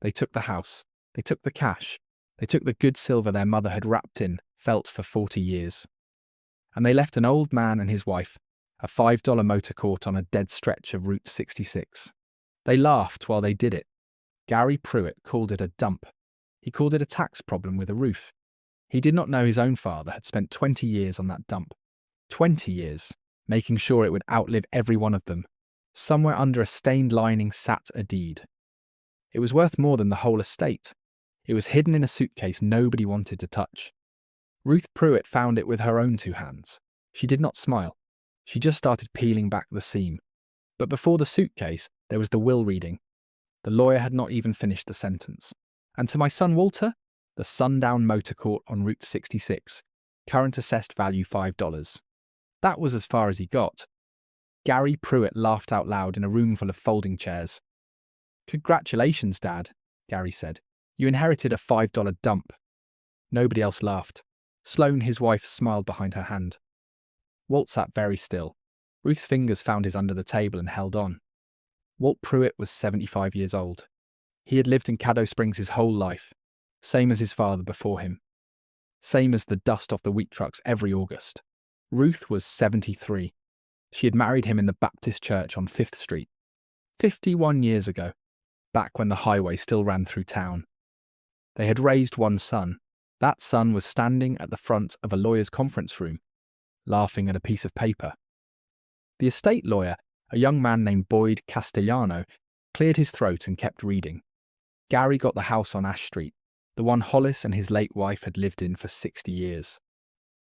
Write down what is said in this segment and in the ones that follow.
They took the house. They took the cash. They took the good silver their mother had wrapped in felt for 40 years. And they left an old man and his wife, a $5 motor caught on a dead stretch of Route 66. They laughed while they did it. Gary Pruitt called it a dump. He called it a tax problem with a roof. He did not know his own father had spent 20 years on that dump. 20 years, making sure it would outlive every one of them. Somewhere under a stained lining sat a deed. It was worth more than the whole estate. It was hidden in a suitcase nobody wanted to touch. Ruth Pruitt found it with her own two hands. She did not smile. She just started peeling back the seam. But before the suitcase, there was the will reading. The lawyer had not even finished the sentence. And to my son Walter, the sundown motor caught on Route 66, current assessed value $5. That was as far as he got. Gary Pruitt laughed out loud in a room full of folding chairs. "Congratulations, Dad," Gary said. "You inherited a $5 dump." Nobody else laughed. Sloane, his wife, smiled behind her hand. Walt sat very still. Ruth's fingers found his under the table and held on. Walt Pruitt was 75 years old. He had lived in Caddo Springs his whole life, same as his father before him. Same as the dust off the wheat trucks every August. Ruth was 73. She had married him in the Baptist church on 5th Street. 51 years ago, back when the highway still ran through town. They had raised one son. That son was standing at the front of a lawyer's conference room, laughing at a piece of paper. The estate lawyer, a young man named Boyd Castellano, cleared his throat and kept reading. Gary got the house on Ash Street, the one Hollis and his late wife had lived in for 60 years.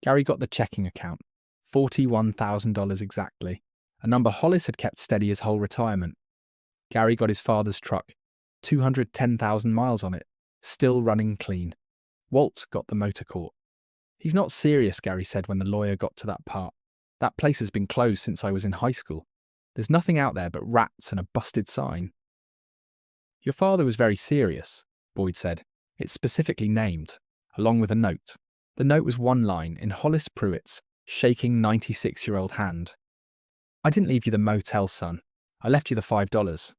Gary got the checking account, $41,000 exactly, a number Hollis had kept steady his whole retirement. Gary got his father's truck, 210,000 miles on it, still running clean. Walt got the motor caught. "He's not serious," Gary said when the lawyer got to that part. "That place has been closed since I was in high school. There's nothing out there but rats and a busted sign." "Your father was very serious," Boyd said. "It's specifically named, along with a note." The note was one line in Hollis Pruitt's shaking 96-year-old hand. "I didn't leave you the motel, son. I left you the $5.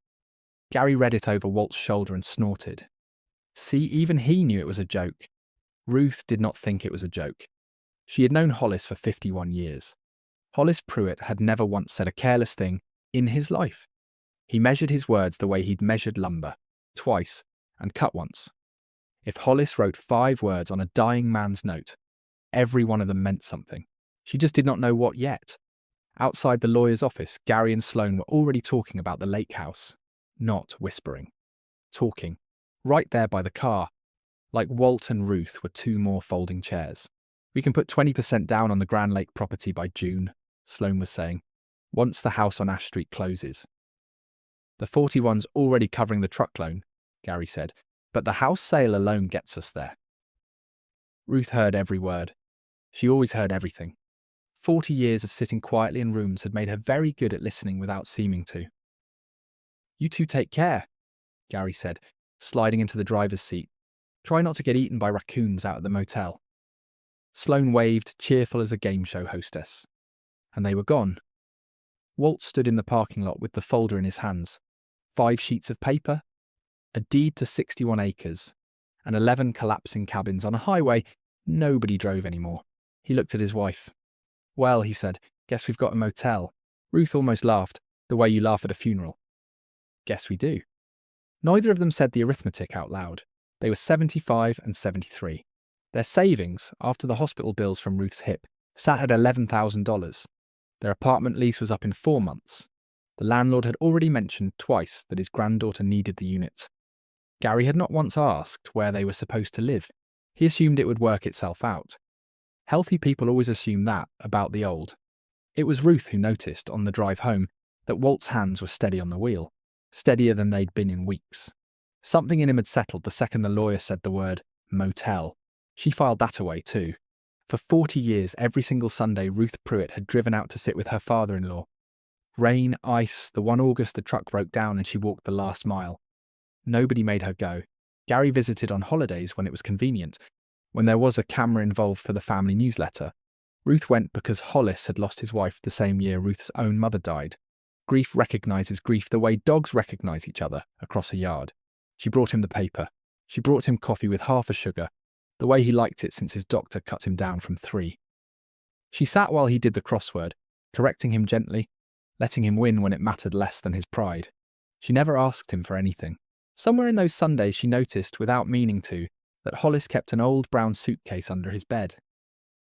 Gary read it over Walt's shoulder and snorted. See, even he knew it was a joke. Ruth did not think it was a joke. She had known Hollis for 51 years. Hollis Pruitt had never once said a careless thing in his life. He measured his words the way he'd measured lumber, twice, and cut once. If Hollis wrote 5 words on a dying man's note, every one of them meant something. She just did not know what yet. Outside the lawyer's office, Gary and Sloane were already talking about the lake house. Not whispering. Talking. Right there by the car. Like Walt and Ruth were 2 more folding chairs. "We can put 20% down on the Grand Lake property by June," Sloane was saying, "once the house on Ash Street closes." "The 41's already covering the truck loan," Gary said, "but the house sale alone gets us there." Ruth heard every word. She always heard everything. 40 years of sitting quietly in rooms had made her very good at listening without seeming to. "You two take care," Gary said, sliding into the driver's seat. "Try not to get eaten by raccoons out at the motel." Sloane waved, cheerful as a game show hostess. And they were gone. Walt stood in the parking lot with the folder in his hands. 5 sheets of paper, a deed to 61 acres, and 11 collapsing cabins on a highway nobody drove anymore. He looked at his wife. "Well," he said, "guess we've got a motel." Ruth almost laughed, the way you laugh at a funeral. "Guess we do." Neither of them said the arithmetic out loud. They were 75 and 73. Their savings, after the hospital bills from Ruth's hip, sat at $11,000. Their apartment lease was up in 4 months. The landlord had already mentioned twice that his granddaughter needed the unit. Gary had not once asked where they were supposed to live. He assumed it would work itself out. Healthy people always assume that about the old. It was Ruth who noticed, on the drive home, that Walt's hands were steady on the wheel, steadier than they'd been in weeks. Something in him had settled the second the lawyer said the word motel. She filed that away too. For 40 years, every single Sunday, Ruth Pruitt had driven out to sit with her father-in-law. Rain, ice, the one August the truck broke down and she walked the last mile. Nobody made her go. Gary visited on holidays when it was convenient, when there was a camera involved for the family newsletter. Ruth went because Hollis had lost his wife the same year Ruth's own mother died. Grief recognizes grief the way dogs recognize each other across a yard. She brought him the paper. She brought him coffee with half a sugar, the way he liked it since his doctor cut him down from 3. She sat while he did the crossword, correcting him gently, letting him win when it mattered less than his pride. She never asked him for anything. Somewhere in those Sundays she noticed, without meaning to, that Hollis kept an old brown suitcase under his bed.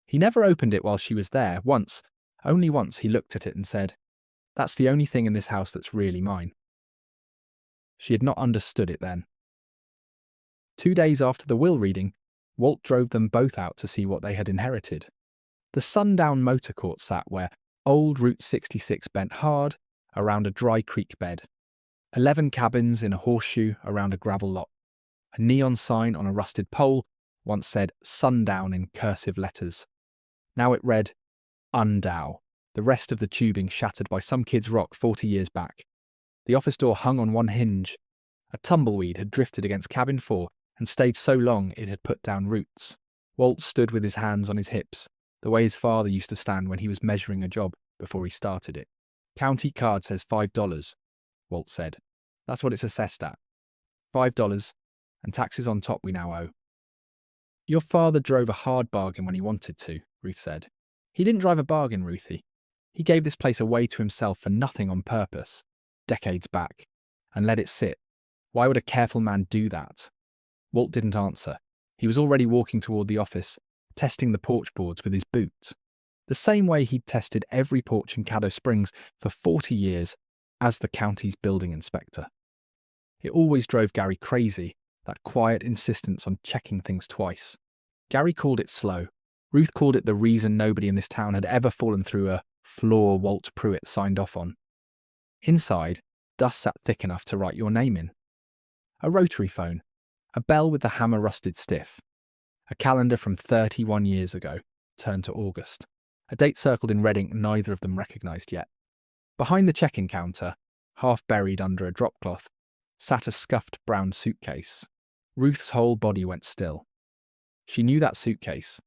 He never opened it while she was there. Once, only once, he looked at it and said, "That's the only thing in this house that's really mine." She had not understood it then. 2 days after the will reading, Walt drove them both out to see what they had inherited. The sundown motor court sat where old Route 66 bent hard around a dry creek bed. 11 cabins in a horseshoe around a gravel lot. A neon sign on a rusted pole once said "Sundown" in cursive letters. Now it read "Undow," the rest of the tubing shattered by some kid's rock 40 years back. The office door hung on one hinge. A tumbleweed had drifted against cabin 4 and stayed so long it had put down roots. Walt stood with his hands on his hips, the way his father used to stand when he was measuring a job before he started it. "County card says $5, Walt said. "That's what it's assessed at. $5, and taxes on top we now owe." "Your father drove a hard bargain when he wanted to," Ruth said. "He didn't drive a bargain, Ruthie. He gave this place away to himself for nothing on purpose, decades back, and let it sit. Why would a careful man do that?" Walt didn't answer. He was already walking toward the office, testing the porch boards with his boot. The same way he'd tested every porch in Caddo Springs for 40 years as the county's building inspector. It always drove Gary crazy, that quiet insistence on checking things twice. Gary called it slow. Ruth called it the reason nobody in this town had ever fallen through a floor Walt Pruitt signed off on. Inside, dust sat thick enough to write your name in. A rotary phone, a bell with the hammer rusted stiff, a calendar from 31 years ago, turned to August, a date circled in red ink neither of them recognised yet. Behind the check-in counter, half buried under a dropcloth, sat a scuffed brown suitcase. Ruth's whole body went still. She knew that suitcase.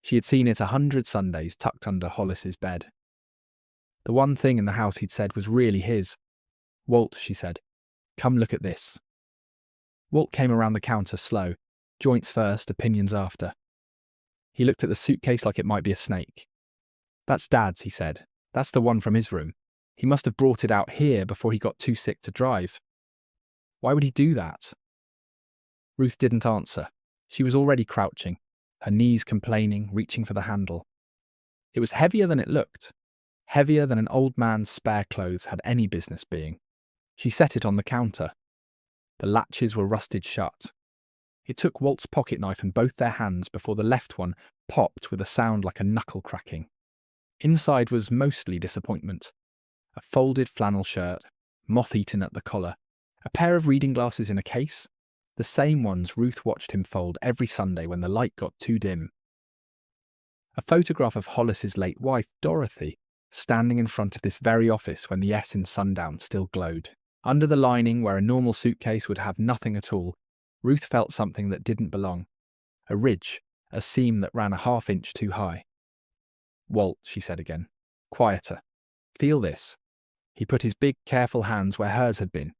She had seen it 100 Sundays tucked under Hollis's bed. The one thing in the house he'd said was really his. "Walt," she said, "come look at this." Walt came around the counter slow, joints first, opinions after. He looked at the suitcase like it might be a snake. "That's Dad's," he said. "That's the one from his room. He must have brought it out here before he got too sick to drive. Why would he do that?" Ruth didn't answer. She was already crouching, her knees complaining, reaching for the handle. It was heavier than it looked, heavier than an old man's spare clothes had any business being. She set it on the counter. The latches were rusted shut. It took Walt's pocket knife in both their hands before the left one popped with a sound like a knuckle cracking. Inside was mostly disappointment. A folded flannel shirt, moth-eaten at the collar, a pair of reading glasses in a case, the same ones Ruth watched him fold every Sunday when the light got too dim. A photograph of Hollis's late wife, Dorothy, standing in front of this very office when the S in Sundown still glowed. Under the lining, where a normal suitcase would have nothing at all, Ruth felt something that didn't belong. A ridge, a seam that ran a half-inch too high. "Walt," she said again. "Quieter. Feel this." He put his big, careful hands where hers had been.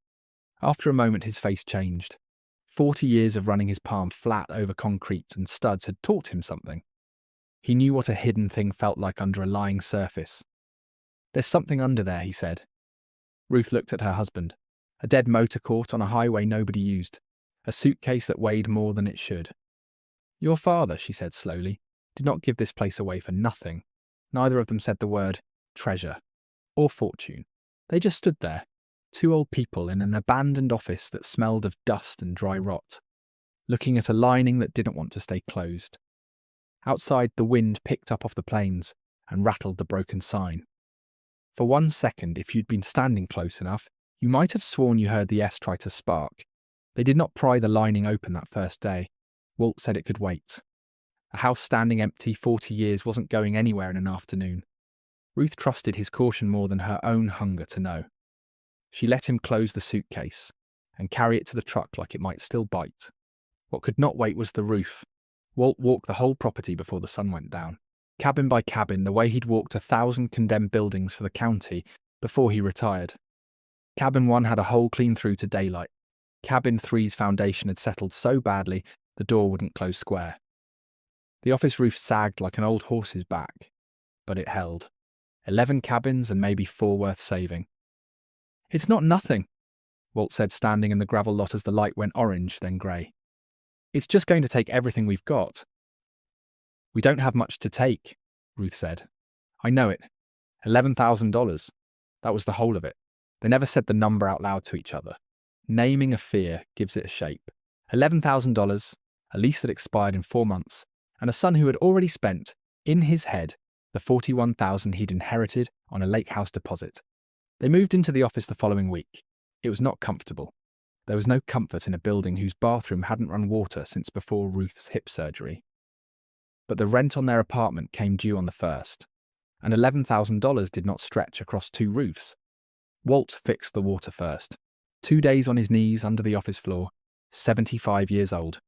After a moment, his face changed. 40 years of running his palm flat over concrete and studs had taught him something. He knew what a hidden thing felt like under a lying surface. "There's something under there," he said. Ruth looked at her husband. A dead motor court on a highway nobody used. A suitcase that weighed more than it should. "Your father," she said slowly, "did not give this place away for nothing." Neither of them said the word treasure or fortune. They just stood there, two old people in an abandoned office that smelled of dust and dry rot, looking at a lining that didn't want to stay closed. Outside, the wind picked up off the planes and rattled the broken sign. For 1 second, if you'd been standing close enough, you might have sworn you heard the S try to spark. They did not pry the lining open that first day. Walt said it could wait. A house standing empty 40 years wasn't going anywhere in an afternoon. Ruth trusted his caution more than her own hunger to know. She let him close the suitcase and carry it to the truck like it might still bite. What could not wait was the roof. Walt walked the whole property before the sun went down. Cabin by cabin, the way he'd walked 1,000 condemned buildings for the county before he retired. Cabin 1 had a hole clean through to daylight. Cabin 3's foundation had settled so badly the door wouldn't close square. The office roof sagged like an old horse's back, but it held. 11 cabins and maybe 4 worth saving. "It's not nothing," Walt said, standing in the gravel lot as the light went orange, then grey. "It's just going to take everything we've got." "We don't have much to take," Ruth said. "I know it. $11,000. That was the whole of it." They never said the number out loud to each other. Naming a fear gives it a shape. $11,000, a lease that expired in 4 months, and a son who had already spent, in his head, the $41,000 he'd inherited on a lake house deposit. They moved into the office the following week. It was not comfortable. There was no comfort in a building whose bathroom hadn't run water since before Ruth's hip surgery. But the rent on their apartment came due on the 1st, and $11,000 did not stretch across 2 roofs. Walt fixed the water first. 2 days on his knees under the office floor, 75 years old,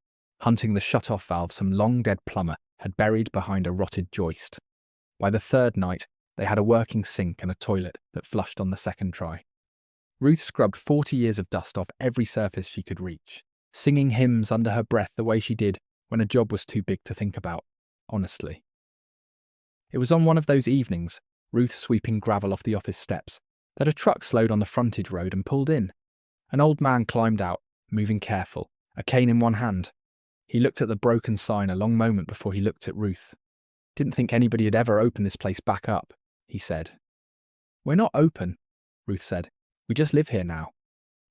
hunting the shut-off valve some long-dead plumber had buried behind a rotted joist. By the 3rd night, they had a working sink and a toilet that flushed on the 2nd try. Ruth scrubbed 40 years of dust off every surface she could reach, singing hymns under her breath the way she did when a job was too big to think about, honestly. It was on one of those evenings, Ruth sweeping gravel off the office steps, that a truck slowed on the frontage road and pulled in. An old man climbed out, moving careful, a cane in one hand. He looked at the broken sign a long moment before he looked at Ruth. "Didn't think anybody had ever opened this place back up," he said. "We're not open," Ruth said. "We just live here now."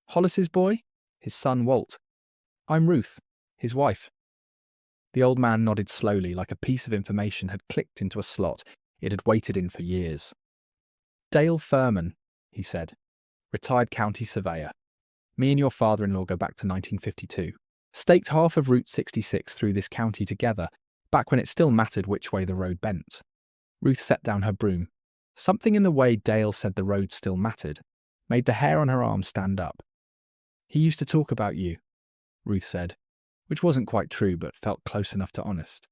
"Hollis's boy?" "His son, Walt." "I'm Ruth, his wife." The old man nodded slowly, like a piece of information had clicked into a slot it had waited in for years. "Dale Furman," he said. "Retired county surveyor. Me and your father-in-law go back to 1952. Staked half of Route 66 through this county together, back when it still mattered which way the road bent." Ruth set down her broom. Something in the way Dale said the road still mattered made the hair on her arm stand up. "He used to talk about you," Ruth said, which wasn't quite true but felt close enough to honest.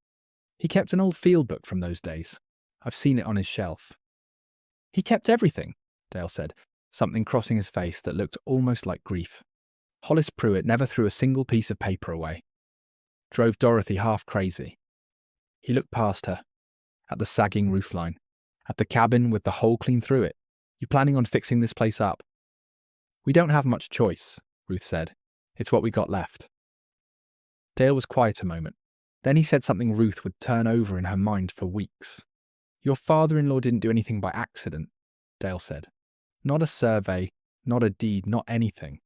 "He kept an old field book from those days. I've seen it on his shelf." "He kept everything," Dale said, something crossing his face that looked almost like grief. "Hollis Pruitt never threw a single piece of paper away. Drove Dorothy half crazy." He looked past her, at the sagging roofline, at the cabin with the hole clean through it. "You planning on fixing this place up?" "We don't have much choice," Ruth said. "It's what we got left." Dale was quiet a moment. Then he said something Ruth would turn over in her mind for weeks. "Your father-in-law didn't do anything by accident," Dale said. "Not a survey, not a deed, not anything.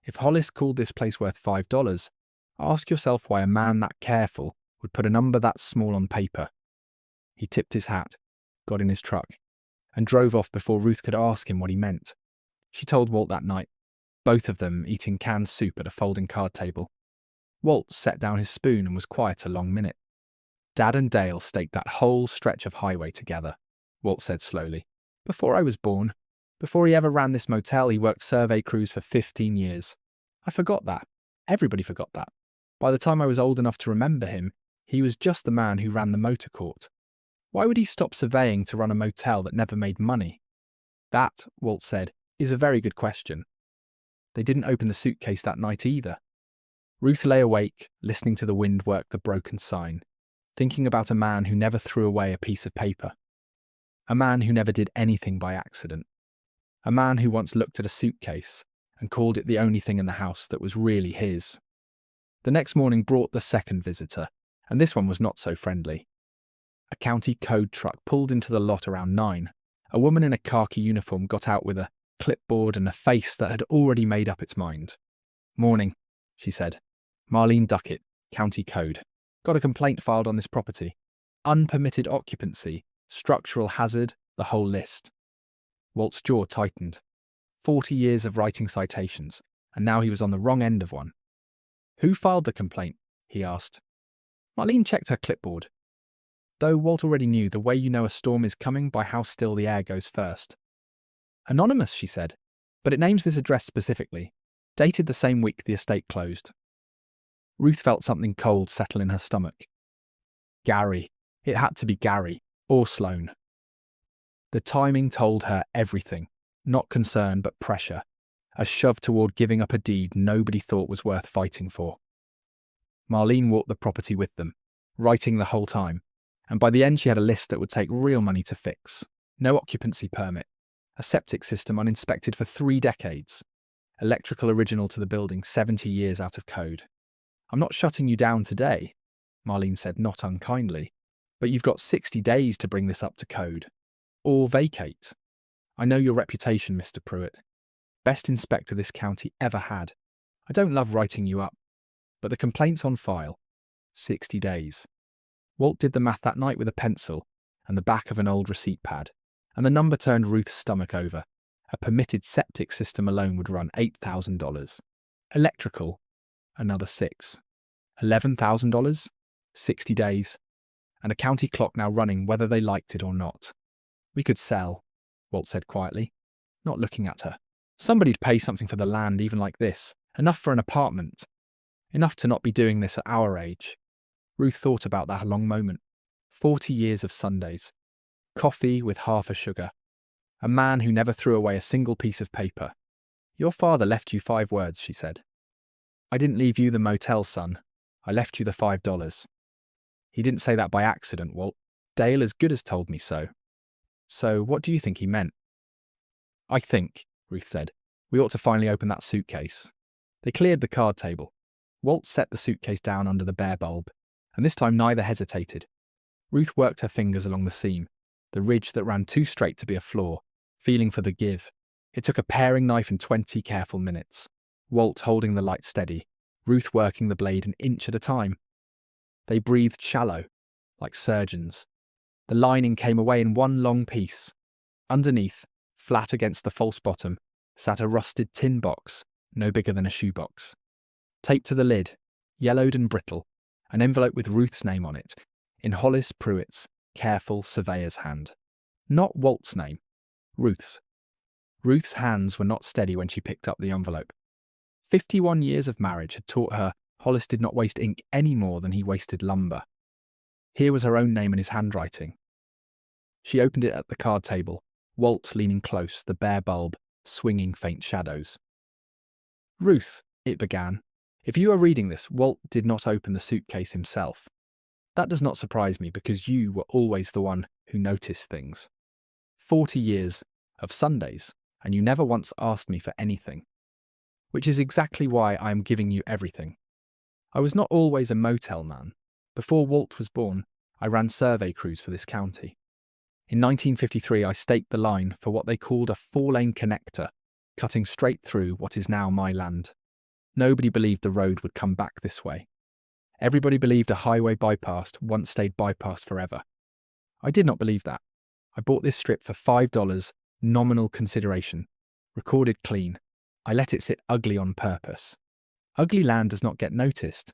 If Hollis called this place worth $5, ask yourself why a man that careful would put a number that small on paper." He tipped his hat, got in his truck, and drove off before Ruth could ask him what he meant. She told Walt that night, both of them eating canned soup at a folding card table. Walt set down his spoon and was quiet a long minute. "Dad and Dale staked that whole stretch of highway together," Walt said slowly. "Before I was born. Before he ever ran this motel, he worked survey crews for 15 years. I forgot that. Everybody forgot that. By the time I was old enough to remember him, he was just the man who ran the motor court. Why would he stop surveying to run a motel that never made money?" "That," Walt said, "is a very good question." They didn't open the suitcase that night either. Ruth lay awake, listening to the wind work the broken sign, thinking about a man who never threw away a piece of paper. A man who never did anything by accident. A man who once looked at a suitcase and called it the only thing in the house that was really his. The next morning brought the second visitor, and this one was not so friendly. A county code truck pulled into the lot around 9. A woman in a khaki uniform got out with a clipboard and a face that had already made up its mind. "Morning," she said. "Marlene Duckett, county code. Got a complaint filed on this property. Unpermitted occupancy, structural hazard, the whole list." Walt's jaw tightened. 40 years of writing citations, and now he was on the wrong end of one. "Who filed the complaint?" he asked. Marlene checked her clipboard. Though Walt already knew the way you know a storm is coming by how still the air goes first. "Anonymous," she said, "but it names this address specifically. Dated the same week the estate closed." Ruth felt something cold settle in her stomach. Gary. It had to be Gary, or Sloane. The timing told her everything. Not concern, but pressure. a shove toward giving up a deed nobody thought was worth fighting for. Marlene walked the property with them, writing the whole time, and by the end she had a list that would take real money to fix. No occupancy permit, a septic system uninspected for 3 decades, electrical original to the building 70 years out of code. "I'm not shutting you down today," Marlene said not unkindly, "but you've got 60 days to bring this up to code. Or vacate. I know your reputation, Mr. Pruitt. Best inspector this county ever had. I don't love writing you up, but the complaint's on file. 60 days. Walt did the math that night with a pencil and the back of an old receipt pad, and the number turned Ruth's stomach over. A permitted septic system alone would run $8,000. Electrical, another $6,000. $11,000, 60 days, and a county clock now running whether they liked it or not. "We could sell," Walt said quietly, not looking at her. "Somebody'd pay something for the land even like this, enough for an apartment, enough to not be doing this at our age." Ruth thought about that a long moment. 40 years of Sundays. Coffee with half a sugar. A man who never threw away a single piece of paper. "Your father left you 5 words, she said. "I didn't leave you the motel, son. I left you the $5. "He didn't say that by accident, Walt. Dale as good as told me so." "So what do you think he meant?" "I think," Ruth said, "we ought to finally open that suitcase." They cleared the card table. Walt set the suitcase down under the bare bulb, and this time neither hesitated. Ruth worked her fingers along the seam, the ridge that ran too straight to be a flaw, feeling for the give. It took a paring knife and 20 careful minutes. Walt holding the light steady, Ruth working the blade an inch at a time. They breathed shallow, like surgeons. The lining came away in one long piece. Underneath, flat against the false bottom, sat a rusted tin box, no bigger than a shoebox. Taped to the lid, yellowed and brittle, an envelope with Ruth's name on it, in Hollis Pruitt's careful surveyor's hand. Not Walt's name, Ruth's. Ruth's hands were not steady when she picked up the envelope. 51 years of marriage had taught her Hollis did not waste ink any more than he wasted lumber. Here was her own name in his handwriting. She opened it at the card table, Walt leaning close, the bare bulb swinging faint shadows. "Ruth," it began, "if you are reading this, Walt did not open the suitcase himself. That does not surprise me because you were always the one who noticed things. 40 years of Sundays, and you never once asked me for anything. Which is exactly why I am giving you everything. I was not always a motel man. Before Walt was born, I ran survey crews for this county. In 1953, I staked the line for what they called a 4-lane connector, cutting straight through what is now my land. Nobody believed the road would come back this way. Everybody believed a highway bypassed once stayed bypassed forever. I did not believe that. I bought this strip for $5 nominal consideration, recorded clean. I let it sit ugly on purpose. Ugly land does not get noticed.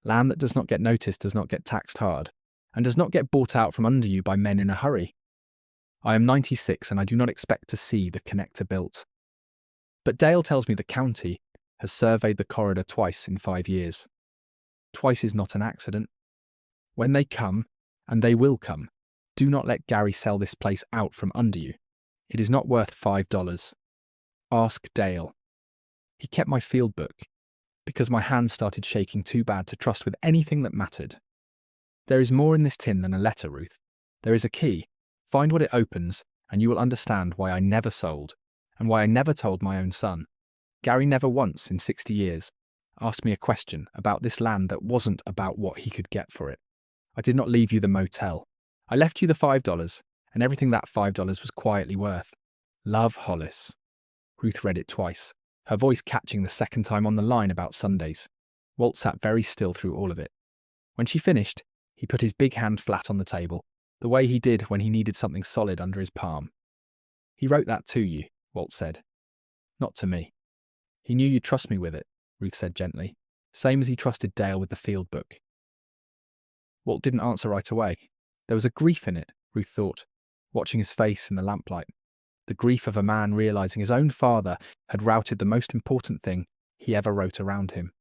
Land that does not get noticed does not get taxed hard, and does not get bought out from under you by men in a hurry. I am 96 and I do not expect to see the connector built. But Dale tells me the county has surveyed the corridor twice in 5 years. Twice is not an accident. When they come, and they will come, do not let Gary sell this place out from under you. It is not worth $5. Ask Dale. He kept my field book, because my hands started shaking too bad to trust with anything that mattered. There is more in this tin than a letter, Ruth. There is a key. Find what it opens, and you will understand why I never sold, and why I never told my own son. Gary never once, in 60 years, asked me a question about this land that wasn't about what he could get for it. I did not leave you the motel. I left you the $5, and everything that $5 was quietly worth. Love, Hollis. Ruth read it twice, her voice catching the second time on the line about Sundays. Walt sat very still through all of it. When she finished, he put his big hand flat on the table, the way he did when he needed something solid under his palm. "He wrote that to you," Walt said. "Not to me. He knew you'd trust me with it," Ruth said gently, same as he trusted Dale with the field book. Walt didn't answer right away. There was a grief in it, Ruth thought, watching his face in the lamplight. The grief of a man realizing his own father had routed the most important thing he ever wrote around him.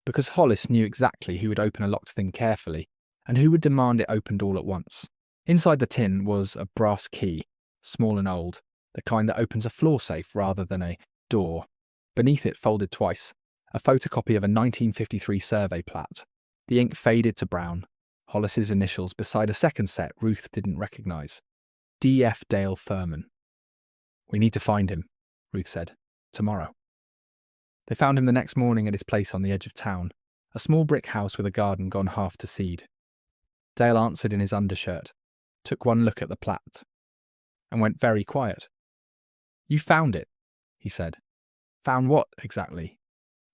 Because Hollis knew exactly who would open a locked thing carefully, and who would demand it opened all at once. Inside the tin was a brass key, small and old, the kind that opens a floor safe rather than a door. Beneath it, folded twice, a photocopy of a 1953 survey plat. The ink faded to brown. Hollis's initials beside a second set Ruth didn't recognize. D.F. Dale Furman. "We need to find him," Ruth said. "Tomorrow." They found him the next morning at his place on the edge of town, a small brick house with a garden gone half to seed. Dale answered in his undershirt, took one look at the plat, and went very quiet. "You found it," he said. "Found what, exactly?"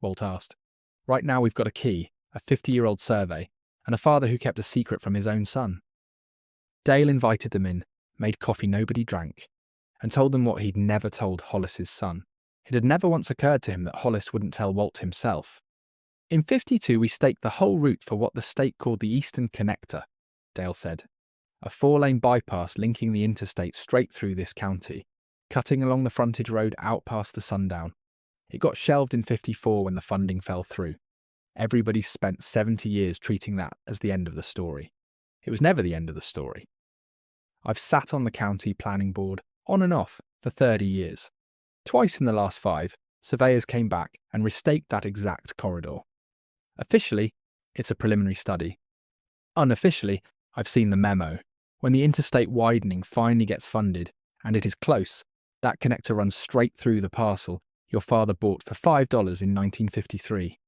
Walt asked. "Right now we've got a key, a 50-year-old survey, and a father who kept a secret from his own son." Dale invited them in, made coffee nobody drank, and told them what he'd never told Hollis's son. It had never once occurred to him that Hollis wouldn't tell Walt himself. "In '52 we staked the whole route for what the state called the Eastern Connector," Dale said. "A 4-lane bypass linking the interstate straight through this county, cutting along the frontage road out past the sundown. It got shelved in '54 when the funding fell through. Everybody's spent 70 years treating that as the end of the story. It was never the end of the story. I've sat on the county planning board, on and off, for 30 years. Twice in the last 5, surveyors came back and restaked that exact corridor. Officially, it's a preliminary study. Unofficially, I've seen the memo. When the interstate widening finally gets funded, and it is close, that connector runs straight through the parcel your father bought for $5 in 1953.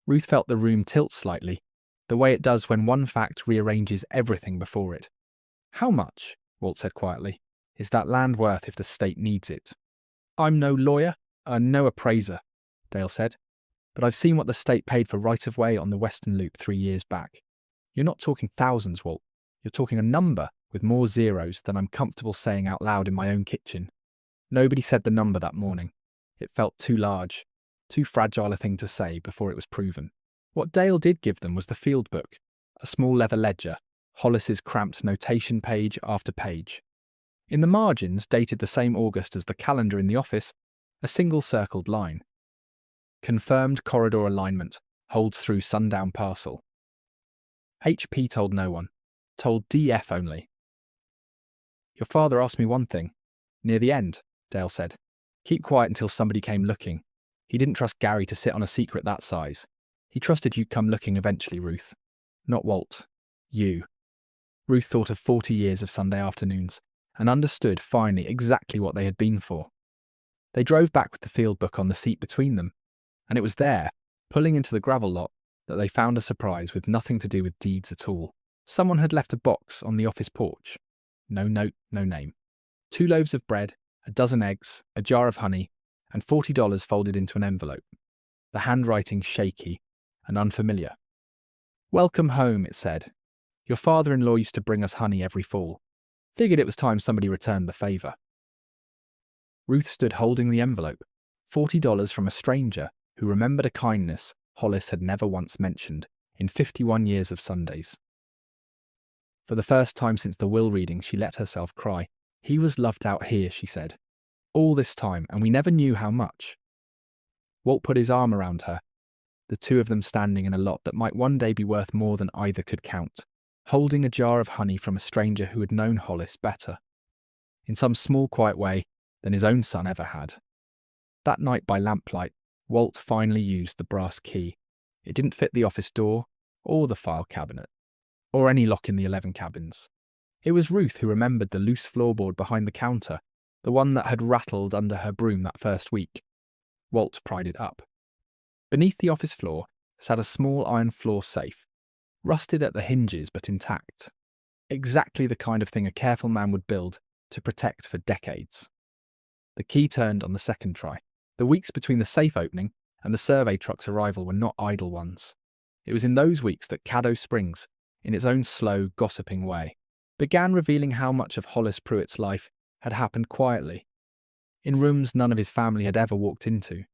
Ruth felt the room tilt slightly, the way it does when one fact rearranges everything before it. "How much," Walt said quietly, "is that land worth if the state needs it?" "I'm no lawyer, no appraiser," Dale said, "but I've seen what the state paid for right-of-way on the Western Loop 3 years back. You're not talking thousands, Walt. You're talking a number with more zeros than I'm comfortable saying out loud in my own kitchen." Nobody said the number that morning. It felt too large, too fragile a thing to say before it was proven. What Dale did give them was the field book, a small leather ledger, Hollis's cramped notation page after page. In the margins, dated the same August as the calendar in the office, a single circled line. "Confirmed corridor alignment, holds through sundown parcel." HP told no one, told DF only. "Your father asked me one thing. Near the end," Dale said. "Keep quiet until somebody came looking. He didn't trust Gary to sit on a secret that size. He trusted you'd come looking eventually, Ruth. Not Walt. You." Ruth thought of 40 years of Sunday afternoons and understood finally exactly what they had been for. They drove back with the field book on the seat between them, and it was there, pulling into the gravel lot, that they found a surprise with nothing to do with deeds at all. Someone had left a box on the office porch. No note, no name. 2 loaves of bread, a dozen eggs, a jar of honey, and $40 folded into an envelope. The handwriting shaky and unfamiliar. "Welcome home," it said. "Your father-in-law used to bring us honey every fall. Figured it was time somebody returned the favour." Ruth stood holding the envelope, $40 from a stranger who remembered a kindness Hollis had never once mentioned in 51 years of Sundays. For the first time since the will reading, she let herself cry. "He was loved out here," she said. "All this time, and we never knew how much." Walt put his arm around her, the two of them standing in a lot that might one day be worth more than either could count, holding a jar of honey from a stranger who had known Hollis better, in some small quiet way, than his own son ever had. That night by lamplight, Walt finally used the brass key. It didn't fit the office door, or the file cabinet, or any lock in the 11 cabins. It was Ruth who remembered the loose floorboard behind the counter, the one that had rattled under her broom that first week. Walt pried it up. Beneath the office floor sat a small iron floor safe, rusted at the hinges but intact. Exactly the kind of thing a careful man would build to protect for decades. The key turned on the second try. The weeks between the safe opening and the survey truck's arrival were not idle ones. It was in those weeks that Caddo Springs, in its own slow, gossiping way, began revealing how much of Hollis Pruitt's life had happened quietly, in rooms none of his family had ever walked into.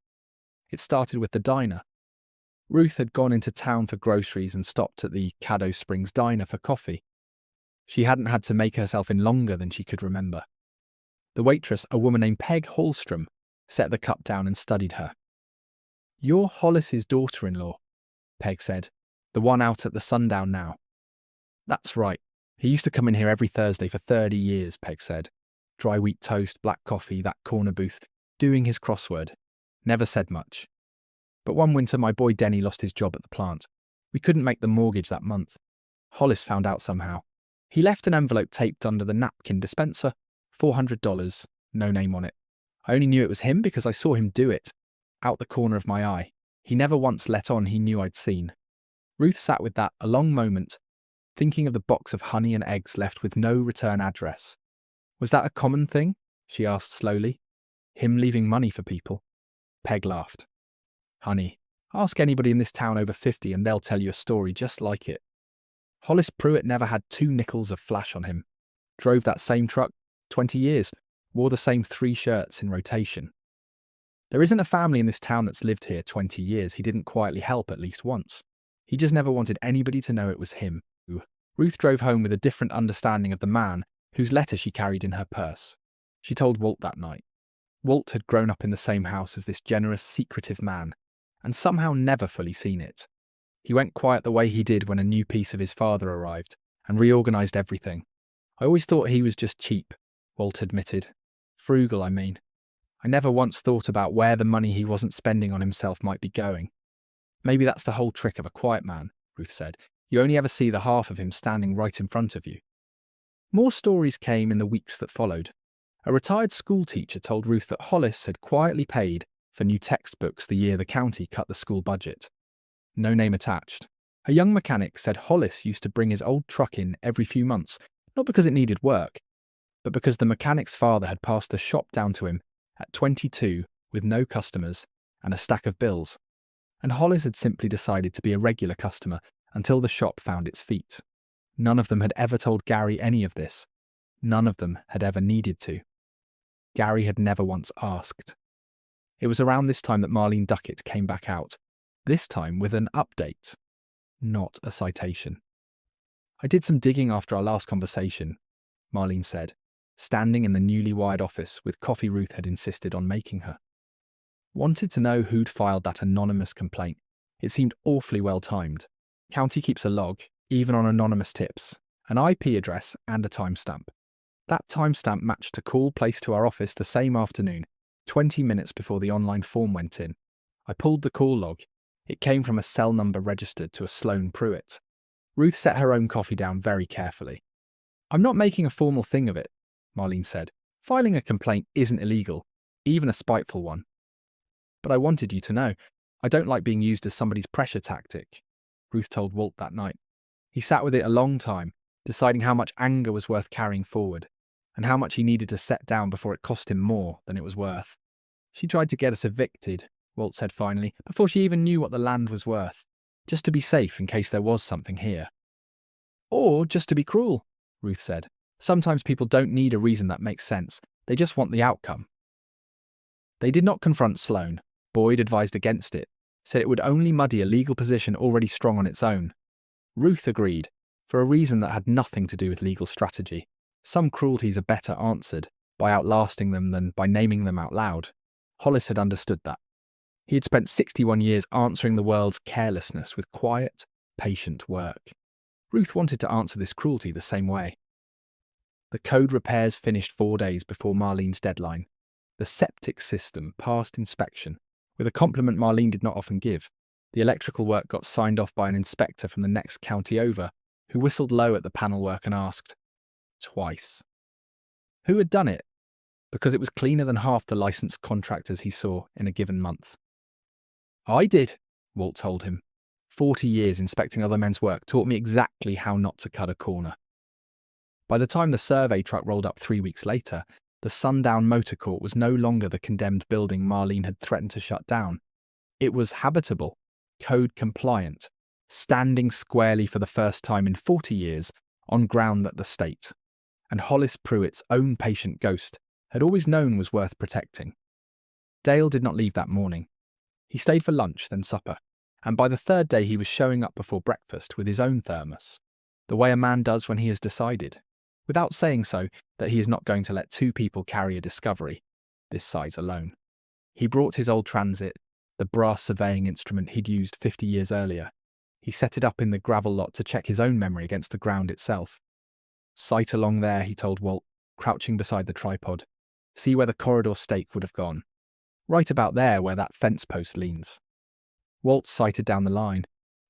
It started with the diner. Ruth had gone into town for groceries and stopped at the Caddo Springs diner for coffee. She hadn't had to make herself in longer than she could remember. The waitress, a woman named Peg Hallstrom, set the cup down and studied her. "You're Hollis's daughter-in-law," Peg said, "the one out at the sundown now." "That's right. He used to come in here every Thursday for 30 years, Peg said. Dry wheat toast, black coffee, that corner booth, doing his crossword. Never said much. But one winter, my boy Denny lost his job at the plant. We couldn't make the mortgage that month. Hollis found out somehow. He left an envelope taped under the napkin dispenser, $400, no name on it. I only knew it was him because I saw him do it, out the corner of my eye. He never once let on he knew I'd seen. Ruth sat with that a long moment, thinking of the box of honey and eggs left with no return address. Was that a common thing? She asked slowly. Him leaving money for people? Peg laughed. Honey, ask anybody in this town over 50 and they'll tell you a story just like it. Hollis Pruitt never had 2 nickels of flash on him. Drove that same truck 20 years, wore the same 3 shirts in rotation. There isn't a family in this town that's lived here 20 years he didn't quietly help at least once. He just never wanted anybody to know it was him. Ruth drove home with a different understanding of the man whose letter she carried in her purse. She told Walt that night. Walt had grown up in the same house as this generous, secretive man, and somehow never fully seen it. He went quiet the way he did when a new piece of his father arrived, and reorganized everything. I always thought he was just cheap, Walt admitted. Frugal, I mean. I never once thought about where the money he wasn't spending on himself might be going. Maybe that's the whole trick of a quiet man, Ruth said. You only ever see the half of him standing right in front of you. More stories came in the weeks that followed. A retired school teacher told Ruth that Hollis had quietly paid for new textbooks the year the county cut the school budget. No name attached. A young mechanic said Hollis used to bring his old truck in every few months, not because it needed work, but because the mechanic's father had passed the shop down to him at 22 with no customers and a stack of bills, and Hollis had simply decided to be a regular customer until the shop found its feet. None of them had ever told Gary any of this. None of them had ever needed to. Gary had never once asked. It was around this time that Marlene Duckett came back out, this time with an update, not a citation. I did some digging after our last conversation, Marlene said, standing in the newly wired office with coffee Ruth had insisted on making her. Wanted to know who'd filed that anonymous complaint. It seemed awfully well timed. County keeps a log, even on anonymous tips, an IP address and a timestamp. That timestamp matched a call placed to our office the same afternoon, 20 minutes before the online form went in. I pulled the call log. It came from a cell number registered to a Sloane Pruitt. Ruth set her own coffee down very carefully. I'm not making a formal thing of it, Marlene said. Filing a complaint isn't illegal, even a spiteful one. But I wanted you to know, I don't like being used as somebody's pressure tactic, Ruth told Walt that night. He sat with it a long time, deciding how much anger was worth carrying forward, and how much he needed to set down before it cost him more than it was worth. She tried to get us evicted, Walt said finally, before she even knew what the land was worth, just to be safe in case there was something here. Or just to be cruel, Ruth said. Sometimes people don't need a reason that makes sense. They just want the outcome. They did not confront Sloane. Boyd advised against it, said it would only muddy a legal position already strong on its own. Ruth agreed, for a reason that had nothing to do with legal strategy. Some cruelties are better answered by outlasting them than by naming them out loud. Hollis had understood that. He had spent 61 years answering the world's carelessness with quiet, patient work. Ruth wanted to answer this cruelty the same way. The code repairs finished 4 days before Marlene's deadline. The septic system passed inspection, with a compliment Marlene did not often give. The electrical work got signed off by an inspector from the next county over, who whistled low at the panel work and asked, twice, who had done it, because it was cleaner than half the licensed contractors he saw in a given month. I did, Walt told him. 40 years inspecting other men's work taught me exactly how not to cut a corner. By the time the survey truck rolled up 3 weeks later, the sundown motor court was no longer the condemned building Marlene had threatened to shut down. It was habitable, code compliant, standing squarely for the first time in 40 years on ground that the state, and Hollis Pruitt's own patient ghost, had always known was worth protecting. Dale did not leave that morning. He stayed for lunch, then supper, and by the 3rd day he was showing up before breakfast with his own thermos, the way a man does when he has decided, without saying so, that he is not going to let 2 people carry a discovery, this size alone. He brought his old transit, the brass surveying instrument he'd used 50 years earlier. He set it up in the gravel lot to check his own memory against the ground itself. Sight along there, he told Walt, crouching beside the tripod. See where the corridor stake would have gone. Right about there where that fence post leans. Walt sighted down the line.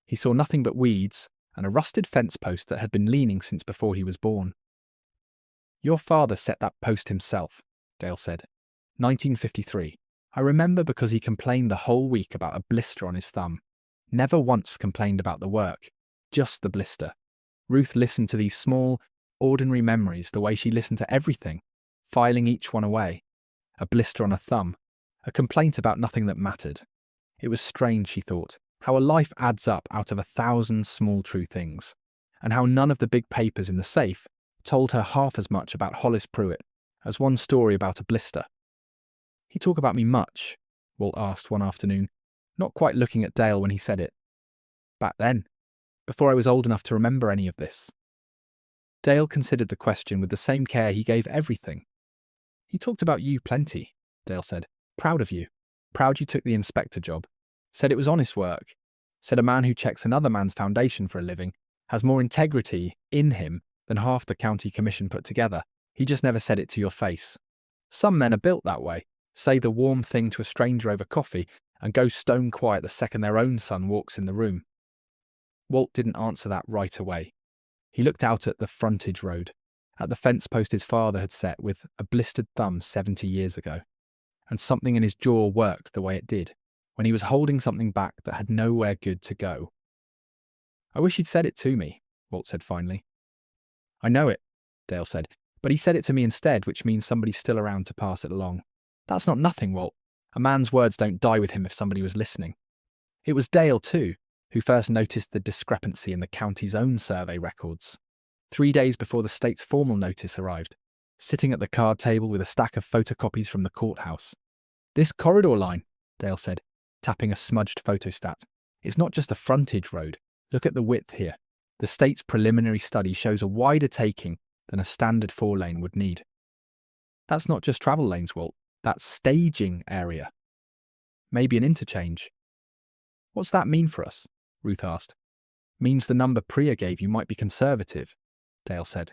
He saw nothing but weeds and a rusted fence post that had been leaning since before he was born. Your father set that post himself, Dale said. 1953. I remember because he complained the whole week about a blister on his thumb. Never once complained about the work, just the blister. Ruth listened to these small, ordinary memories the way she listened to everything, filing each one away. A blister on a thumb, a complaint about nothing that mattered. It was strange, she thought, how a life adds up out of 1,000 small true things, and how none of the big papers in the safe told her half as much about Hollis Pruitt as one story about a blister. He talk about me much? Walt asked one afternoon, not quite looking at Dale when he said it. Back then, before I was old enough to remember any of this. Dale considered the question with the same care he gave everything. He talked about you plenty, Dale said. Proud of you. Proud you took the inspector job. Said it was honest work. Said a man who checks another man's foundation for a living has more integrity in him than half the county commission put together. He just never said it to your face. Some men are built that way, say the warm thing to a stranger over coffee and go stone quiet the second their own son walks in the room. Walt didn't answer that right away. He looked out at the frontage road, at the fence post his father had set with a blistered thumb 70 years ago. And something in his jaw worked the way it did, when he was holding something back that had nowhere good to go. I wish he'd said it to me, Walt said finally. I know it, Dale said, but he said it to me instead, which means somebody's still around to pass it along. That's not nothing, Walt. A man's words don't die with him if somebody was listening. It was Dale, too, who first noticed the discrepancy in the county's own survey records. 3 days before the state's formal notice arrived, sitting at the card table with a stack of photocopies from the courthouse. This corridor line, Dale said, tapping a smudged photostat. It's not just a frontage road. Look at the width here. The state's preliminary study shows a wider taking than a standard 4-lane would need. That's not just travel lanes, Walt. That's staging area. Maybe an interchange. What's that mean for us? Ruth asked. Means the number Priya gave you might be conservative, Dale said.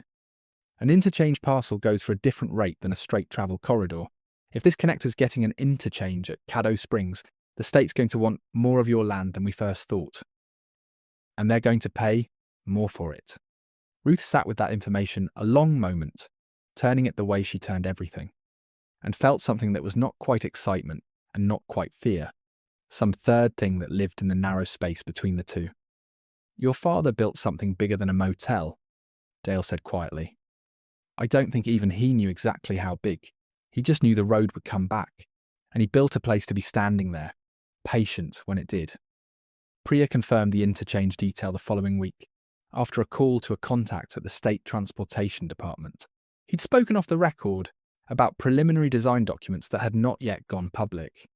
An interchange parcel goes for a different rate than a straight travel corridor. If this connector's getting an interchange at Caddo Springs, the state's going to want more of your land than we first thought. And they're going to pay more for it. Ruth sat with that information a long moment, turning it the way she turned everything, and felt something that was not quite excitement and not quite fear, some third thing that lived in the narrow space between the two. Your father built something bigger than a motel, Dale said quietly. I don't think even he knew exactly how big. He just knew the road would come back, and he built a place to be standing there, patient when it did. Priya confirmed the interchange detail the following week, after a call to a contact at the State Transportation Department. He'd spoken off the record about preliminary design documents that had not yet gone public.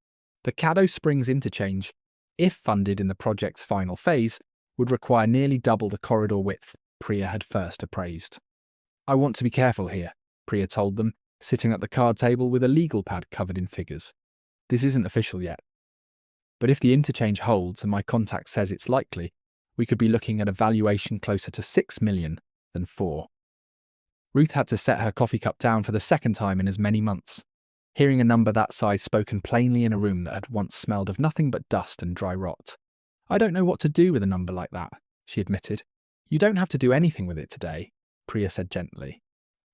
The Caddo Springs interchange, if funded in the project's final phase, would require nearly double the corridor width Priya had first appraised. I want to be careful here, Priya told them, sitting at the card table with a legal pad covered in figures. This isn't official yet. But if the interchange holds and my contact says it's likely, we could be looking at a valuation closer to 6 million than 4. Ruth had to set her coffee cup down for the second time in as many months, hearing a number that size spoken plainly in a room that had once smelled of nothing but dust and dry rot. I don't know what to do with a number like that, she admitted. You don't have to do anything with it today, Priya said gently.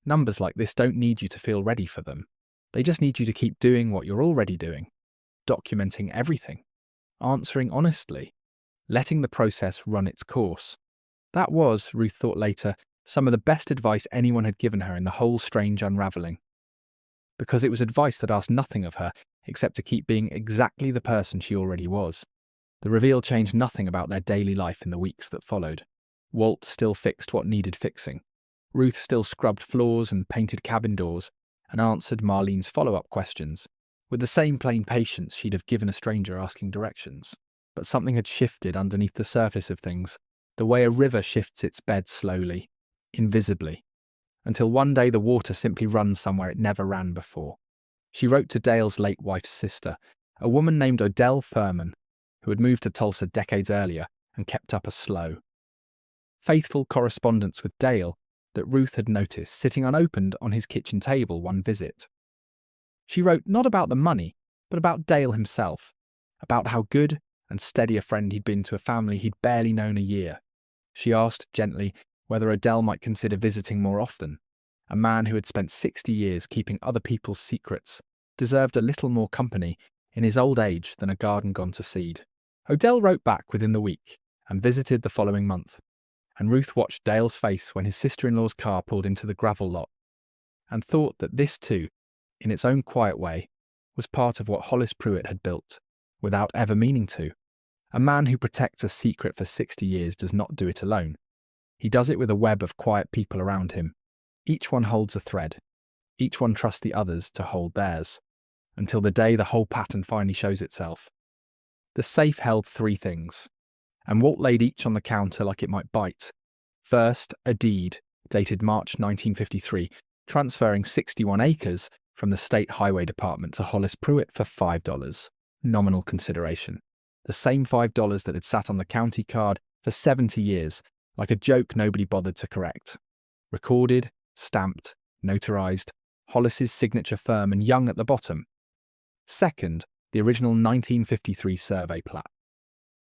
Numbers like this don't need you to feel ready for them. They just need you to keep doing what you're already doing, documenting everything, answering honestly, letting the process run its course. That was, Ruth thought later, some of the best advice anyone had given her in the whole strange unravelling. Because it was advice that asked nothing of her except to keep being exactly the person she already was. The reveal changed nothing about their daily life in the weeks that followed. Walt still fixed what needed fixing. Ruth still scrubbed floors and painted cabin doors and answered Marlene's follow-up questions with the same plain patience she'd have given a stranger asking directions. But something had shifted underneath the surface of things, the way a river shifts its bed slowly, invisibly, until one day the water simply runs somewhere it never ran before. She wrote to Dale's late wife's sister, a woman named Odell Furman, who had moved to Tulsa decades earlier and kept up a slow, faithful correspondence with Dale that Ruth had noticed sitting unopened on his kitchen table one visit. She wrote not about the money, but about Dale himself, about how good and steady a friend he'd been to a family he'd barely known a year. She asked gently whether Adele might consider visiting more often. A man who had spent 60 years keeping other people's secrets deserved a little more company in his old age than a garden gone to seed. Odell wrote back within the week and visited the following month, and Ruth watched Dale's face when his sister-in-law's car pulled into the gravel lot, and thought that this too, in its own quiet way, was part of what Hollis Pruitt had built, without ever meaning to. A man who protects a secret for 60 years does not do it alone. He does it with a web of quiet people around him. Each one holds a thread. Each one trusts the others to hold theirs, until the day the whole pattern finally shows itself. The safe held 3 things, and Walt laid each on the counter like it might bite. First, a deed, dated March 1953, transferring 61 acres from the State Highway Department to Hollis Pruitt for $5, nominal consideration. The same $5 that had sat on the county card for 70 years, like a joke nobody bothered to correct. Recorded, stamped, notarized, Hollis's signature firm and Young at the bottom. Second, the original 1953 survey plat.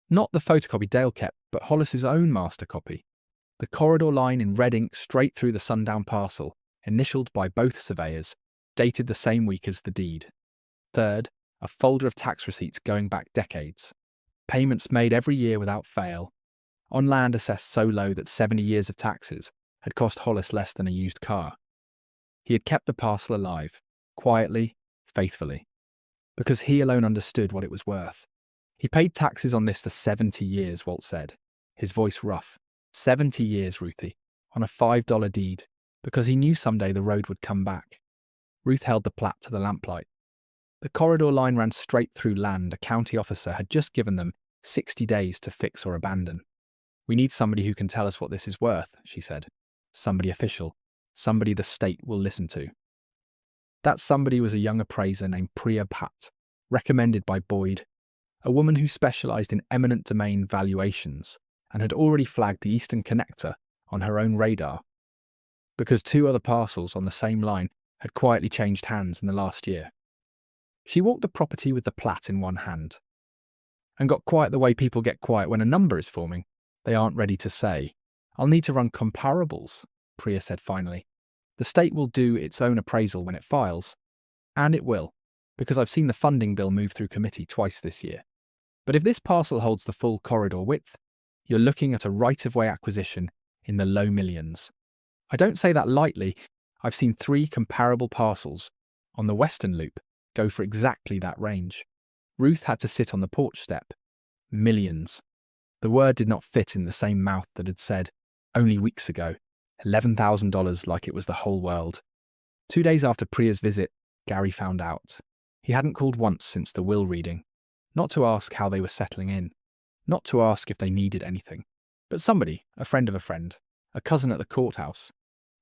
Not the photocopy Dale kept, but Hollis's own master copy. The corridor line in red ink straight through the sundown parcel, initialed by both surveyors, dated the same week as the deed. Third, a folder of tax receipts going back decades. Payments made every year without fail, on land assessed so low that 70 years of taxes had cost Hollis less than a used car. He had kept the parcel alive, quietly, faithfully, because he alone understood what it was worth. He paid taxes on this for 70 years, Walt said, his voice rough. 70 years, Ruthie, on a $5 deed, because he knew someday the road would come back. Ruth held the plat to the lamplight. The corridor line ran straight through land a county officer had just given them 60 days to fix or abandon. "We need somebody who can tell us what this is worth," she said. "Somebody official. Somebody the state will listen to." That somebody was a young appraiser named Priya Bhatt, recommended by Boyd, a woman who specialized in eminent domain valuations and had already flagged the Eastern Connector on her own radar, because 2 other parcels on the same line had quietly changed hands in the last year. She walked the property with the plat in one hand, and got quiet the way people get quiet when a number is forming. They aren't ready to say. "I'll need to run comparables," Priya said finally. "The state will do its own appraisal when it files, and it will, because I've seen the funding bill move through committee twice this year. But if this parcel holds the full corridor width, you're looking at a right-of-way acquisition in the low millions. I don't say that lightly. I've seen 3 comparable parcels on the Western Loop go for exactly that range." Ruth had to sit on the porch step. Millions. The word did not fit in the same mouth that had said, only weeks ago, $11,000 like it was the whole world. 2 days after Priya's visit, Gary found out. He hadn't called once since the will reading. Not to ask how they were settling in. Not to ask if they needed anything. But somebody, a friend of a friend, a cousin at the courthouse,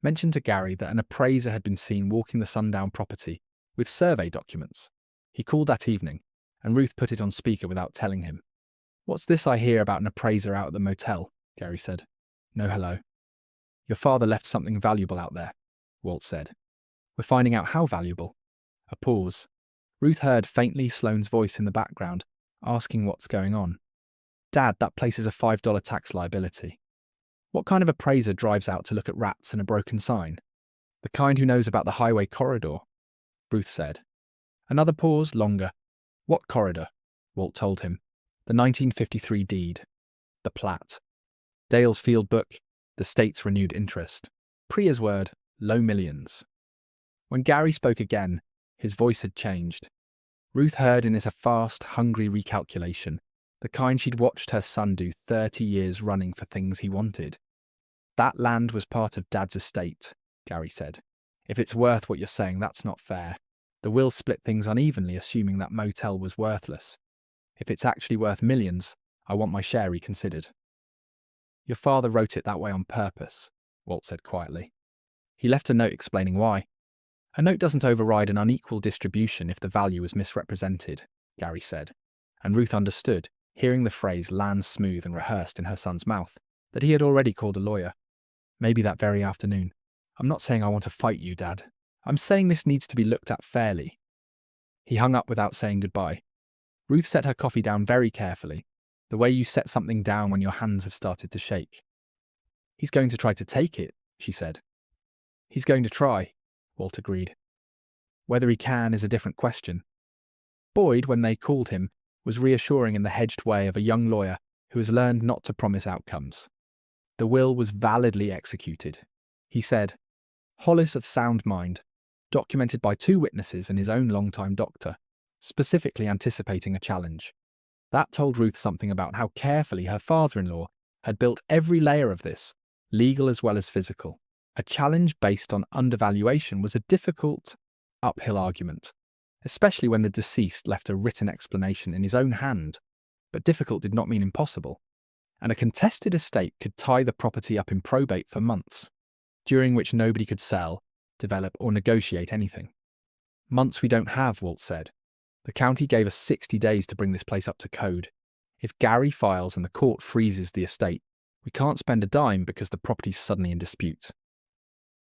mentioned to Gary that an appraiser had been seen walking the sundown property with survey documents. He called that evening, and Ruth put it on speaker without telling him. "What's this I hear about an appraiser out at the motel?" Gary said. "No hello." "Your father left something valuable out there," Walt said. "We're finding out how valuable." A pause. Ruth heard faintly Sloane's voice in the background, asking what's going on. "Dad, that place is a $5 tax liability." "What kind of appraiser drives out to look at rats and a broken sign?" "The kind who knows about the highway corridor," Ruth said. Another pause, longer. "What corridor?" Walt told him. "The 1953 deed. The plat. Dale's field book. The state's renewed interest. Priya's word, low millions." When Gary spoke again, his voice had changed. Ruth heard in it a fast, hungry recalculation, the kind she'd watched her son do 30 years running for things he wanted. "That land was part of Dad's estate," Gary said. "If it's worth what you're saying, that's not fair. The will split things unevenly, assuming that motel was worthless. If it's actually worth millions, I want my share reconsidered." "Your father wrote it that way on purpose," Walt said quietly. "He left a note explaining why." "A note doesn't override an unequal distribution if the value was misrepresented," Gary said, and Ruth understood, hearing the phrase land smooth and rehearsed in her son's mouth, that he had already called a lawyer. Maybe that very afternoon. "I'm not saying I want to fight you, Dad. I'm saying this needs to be looked at fairly." He hung up without saying goodbye. Ruth set her coffee down very carefully, the way you set something down when your hands have started to shake. "He's going to try to take it," she said. "He's going to try," Walt agreed. "Whether he can is a different question." Boyd, when they called him, was reassuring in the hedged way of a young lawyer who has learned not to promise outcomes. The will was validly executed. He said, "Hollis of sound mind, documented by 2 witnesses and his own longtime doctor, specifically anticipating a challenge." That told Ruth something about how carefully her father-in-law had built every layer of this, legal as well as physical. A challenge based on undervaluation was a difficult, uphill argument, especially when the deceased left a written explanation in his own hand. But difficult did not mean impossible, and a contested estate could tie the property up in probate for months, during which nobody could sell, develop, or negotiate anything. "Months we don't have," Walt said. "The county gave us 60 days to bring this place up to code. If Gary files and the court freezes the estate, we can't spend a dime because the property's suddenly in dispute."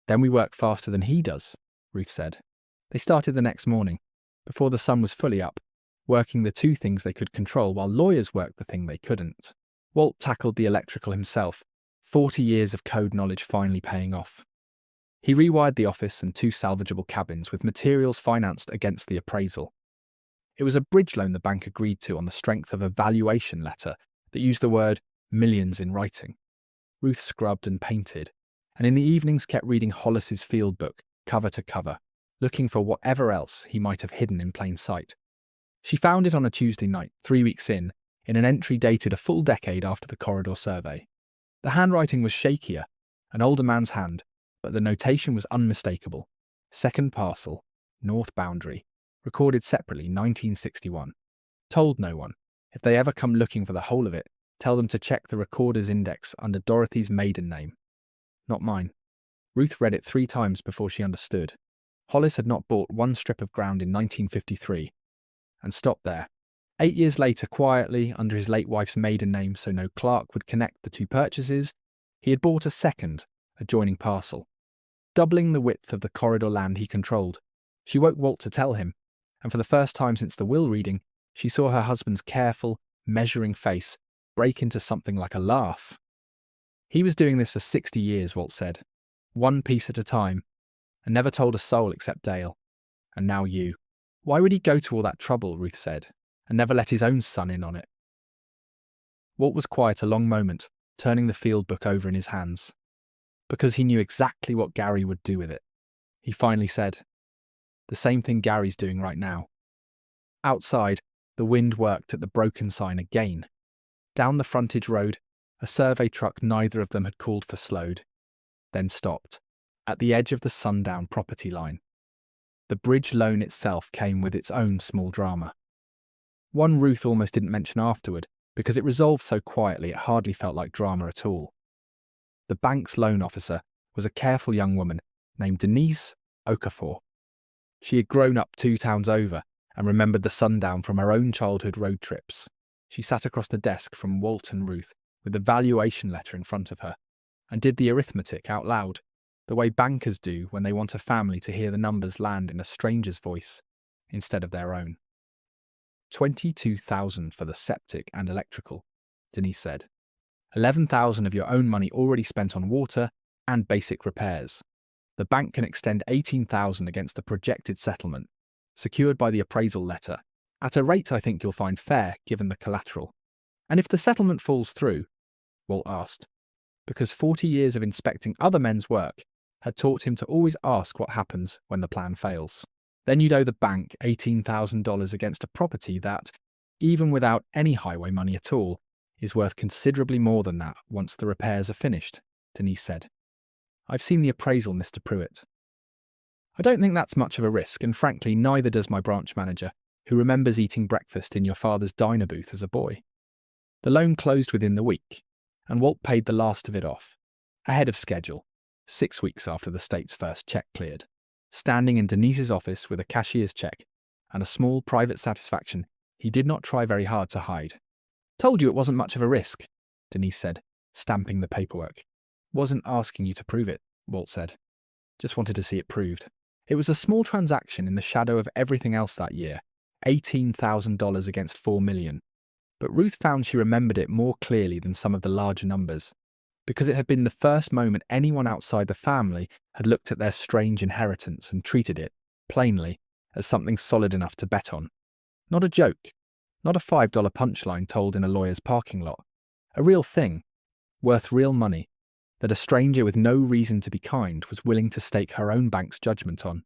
"Then we work faster than he does," Ruth said. They started the next morning, before the sun was fully up, working the 2 things they could control while lawyers worked the thing they couldn't. Walt tackled the electrical himself, 40 years of code knowledge finally paying off. He rewired the office and 2 salvageable cabins with materials financed against the appraisal. It was a bridge loan the bank agreed to on the strength of a valuation letter that used the word millions in writing. Ruth scrubbed and painted, and in the evenings kept reading Hollis's field book, cover to cover, looking for whatever else he might have hidden in plain sight. She found it on a Tuesday night, 3 weeks in an entry dated a full decade after the corridor survey. The handwriting was shakier, an older man's hand, but the notation was unmistakable. "Second parcel, north boundary, recorded separately 1961. Told no one. If they ever come looking for the whole of it, tell them to check the recorder's index under Dorothy's maiden name. Not mine." Ruth read it 3 times before she understood. Hollis had not bought 1 strip of ground in 1953, and stopped there. 8 years later, quietly, under his late wife's maiden name so no clerk would connect the 2 purchases, he had bought a second, adjoining parcel, doubling the width of the corridor land he controlled. She woke Walt to tell him, and for the first time since the will reading, she saw her husband's careful, measuring face break into something like a laugh. "He was doing this for 60 years, Walt said, 1 piece at a time, and never told a soul except Dale. And now you." "Why would he go to all that trouble," Ruth said, "and never let his own son in on it?" Walt was quiet a long moment, turning the field book over in his hands. "Because he knew exactly what Gary would do with it." He finally said, "The same thing Gary's doing right now." Outside, the wind worked at the broken sign again. Down the frontage road, a survey truck neither of them had called for slowed, then stopped, at the edge of the sundown property line. The bridge loan itself came with its own small drama. One Ruth almost didn't mention afterward, because it resolved so quietly it hardly felt like drama at all. The bank's loan officer was a careful young woman named Denise Okafor. She had grown up 2 towns over and remembered the sundown from her own childhood road trips. She sat across the desk from Walt and Ruth with the valuation letter in front of her and did the arithmetic out loud, the way bankers do when they want a family to hear the numbers land in a stranger's voice instead of their own. $22,000 for the septic and electrical, Denise said. $11,000 of your own money already spent on water and basic repairs. The bank can extend $18,000 against the projected settlement, secured by the appraisal letter, at a rate I think you'll find fair given the collateral. And if the settlement falls through, Walt asked, because 40 years of inspecting other men's work had taught him to always ask what happens when the plan fails. Then you'd owe the bank $18,000 against a property that, even without any highway money at all, is worth considerably more than that once the repairs are finished, Denise said. I've seen the appraisal, Mr. Pruitt. I don't think that's much of a risk, and frankly, neither does my branch manager, who remembers eating breakfast in your father's diner booth as a boy. The loan closed within the week, and Walt paid the last of it off, ahead of schedule, 6 weeks after the state's first check cleared. Standing in Denise's office with a cashier's check and a small private satisfaction he did not try very hard to hide. Told you it wasn't much of a risk, Denise said, stamping the paperwork. Wasn't asking you to prove it, Walt said. Just wanted to see it proved. It was a small transaction in the shadow of everything else that year, $18,000 against $4 million. But Ruth found she remembered it more clearly than some of the larger numbers, because it had been the first moment anyone outside the family had looked at their strange inheritance and treated it, plainly, as something solid enough to bet on. Not a joke, not a $5 punchline told in a lawyer's parking lot. A real thing, worth real money, that a stranger with no reason to be kind was willing to stake her own bank's judgment on.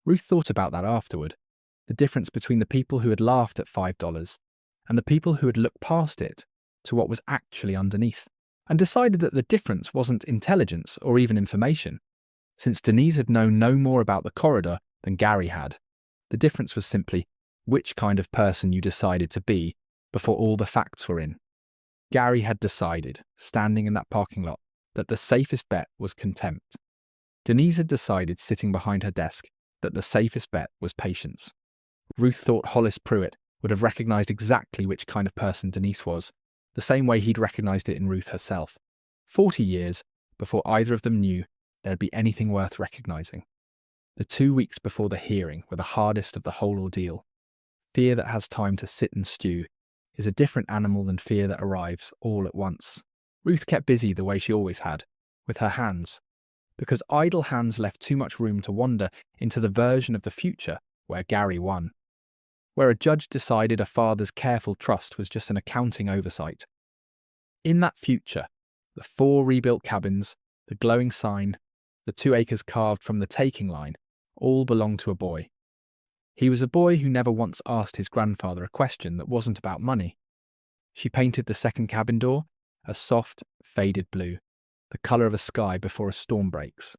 Ruth thought about that afterward, the difference between the people who had laughed at $5 and the people who had looked past it to what was actually underneath, and decided that the difference wasn't intelligence or even information. Since Denise had known no more about the corridor than Gary had, the difference was simply which kind of person you decided to be before all the facts were in. Gary had decided, standing in that parking lot, that the safest bet was contempt. Denise had decided, sitting behind her desk, that the safest bet was patience. Ruth thought Hollis Pruitt would have recognized exactly which kind of person Denise was, the same way he'd recognized it in Ruth herself, 40 years before either of them knew there'd be anything worth recognizing. The 2 weeks before the hearing were the hardest of the whole ordeal. Fear that has time to sit and stew is a different animal than fear that arrives all at once. Ruth kept busy the way she always had, with her hands, because idle hands left too much room to wander into the version of the future where Gary won, where a judge decided a father's careful trust was just an accounting oversight. In that future, the 4 rebuilt cabins, the glowing sign, the 2 acres carved from the taking line, all belonged to a boy. He was a boy who never once asked his grandfather a question that wasn't about money. She painted the second cabin door a soft, faded blue, the colour of a sky before a storm breaks.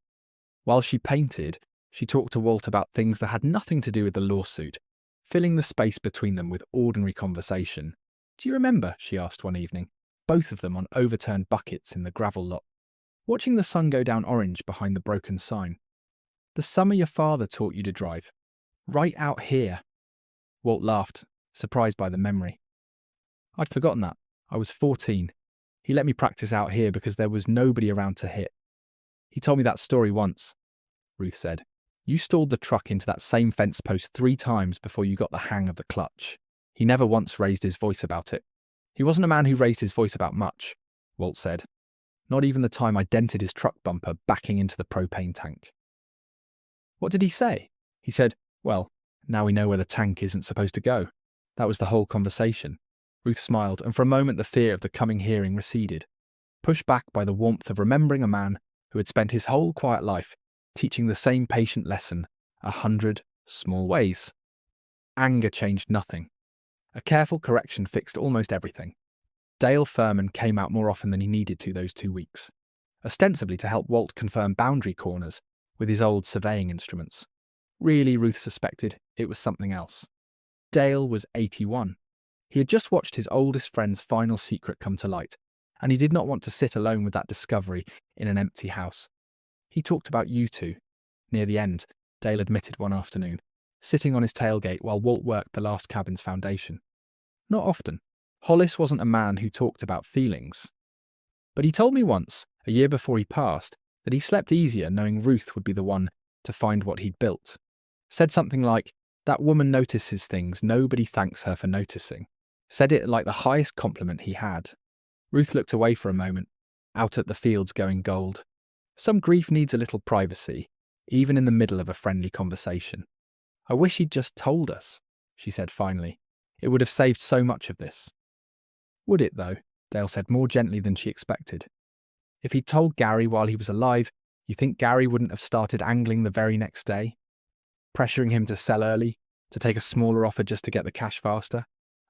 While she painted, she talked to Walt about things that had nothing to do with the lawsuit, filling the space between them with ordinary conversation. "Do you remember," she asked one evening, both of them on overturned buckets in the gravel lot, watching the sun go down orange behind the broken sign, "the summer your father taught you to drive? Right out here." Walt laughed, surprised by the memory. "I'd forgotten that. I was 14. He let me practice out here because there was nobody around to hit. He told me that story once," Ruth said. "You stalled the truck into that same fence post 3 times before you got the hang of the clutch. He never once raised his voice about it." "He wasn't a man who raised his voice about much," Walt said. "Not even the time I dented his truck bumper backing into the propane tank." "What did he say?" "He said, 'Well, now we know where the tank isn't supposed to go.' That was the whole conversation." Ruth smiled, and for a moment the fear of the coming hearing receded, pushed back by the warmth of remembering a man who had spent his whole quiet life teaching the same patient lesson 100 small ways. Anger changed nothing. A careful correction fixed almost everything. Dale Furman came out more often than he needed to those 2 weeks, ostensibly to help Walt confirm boundary corners with his old surveying instruments. Really, Ruth suspected it was something else. Dale was 81. He had just watched his oldest friend's final secret come to light, and he did not want to sit alone with that discovery in an empty house. "He talked about you two," near the end, Dale admitted one afternoon, sitting on his tailgate while Walt worked the last cabin's foundation. "Not often. Hollis wasn't a man who talked about feelings. But he told me once, a year before he passed, that he slept easier knowing Ruth would be the one to find what he'd built. Said something like, 'That woman notices things nobody thanks her for noticing.' Said it like the highest compliment he had." Ruth looked away for a moment, out at the fields going gold. Some grief needs a little privacy, even in the middle of a friendly conversation. "I wish he'd just told us," she said finally. "It would have saved so much of this." "Would it, though?" Dale said more gently than she expected. "If he'd told Gary while he was alive, you think Gary wouldn't have started angling the very next day? Pressuring him to sell early, to take a smaller offer just to get the cash faster?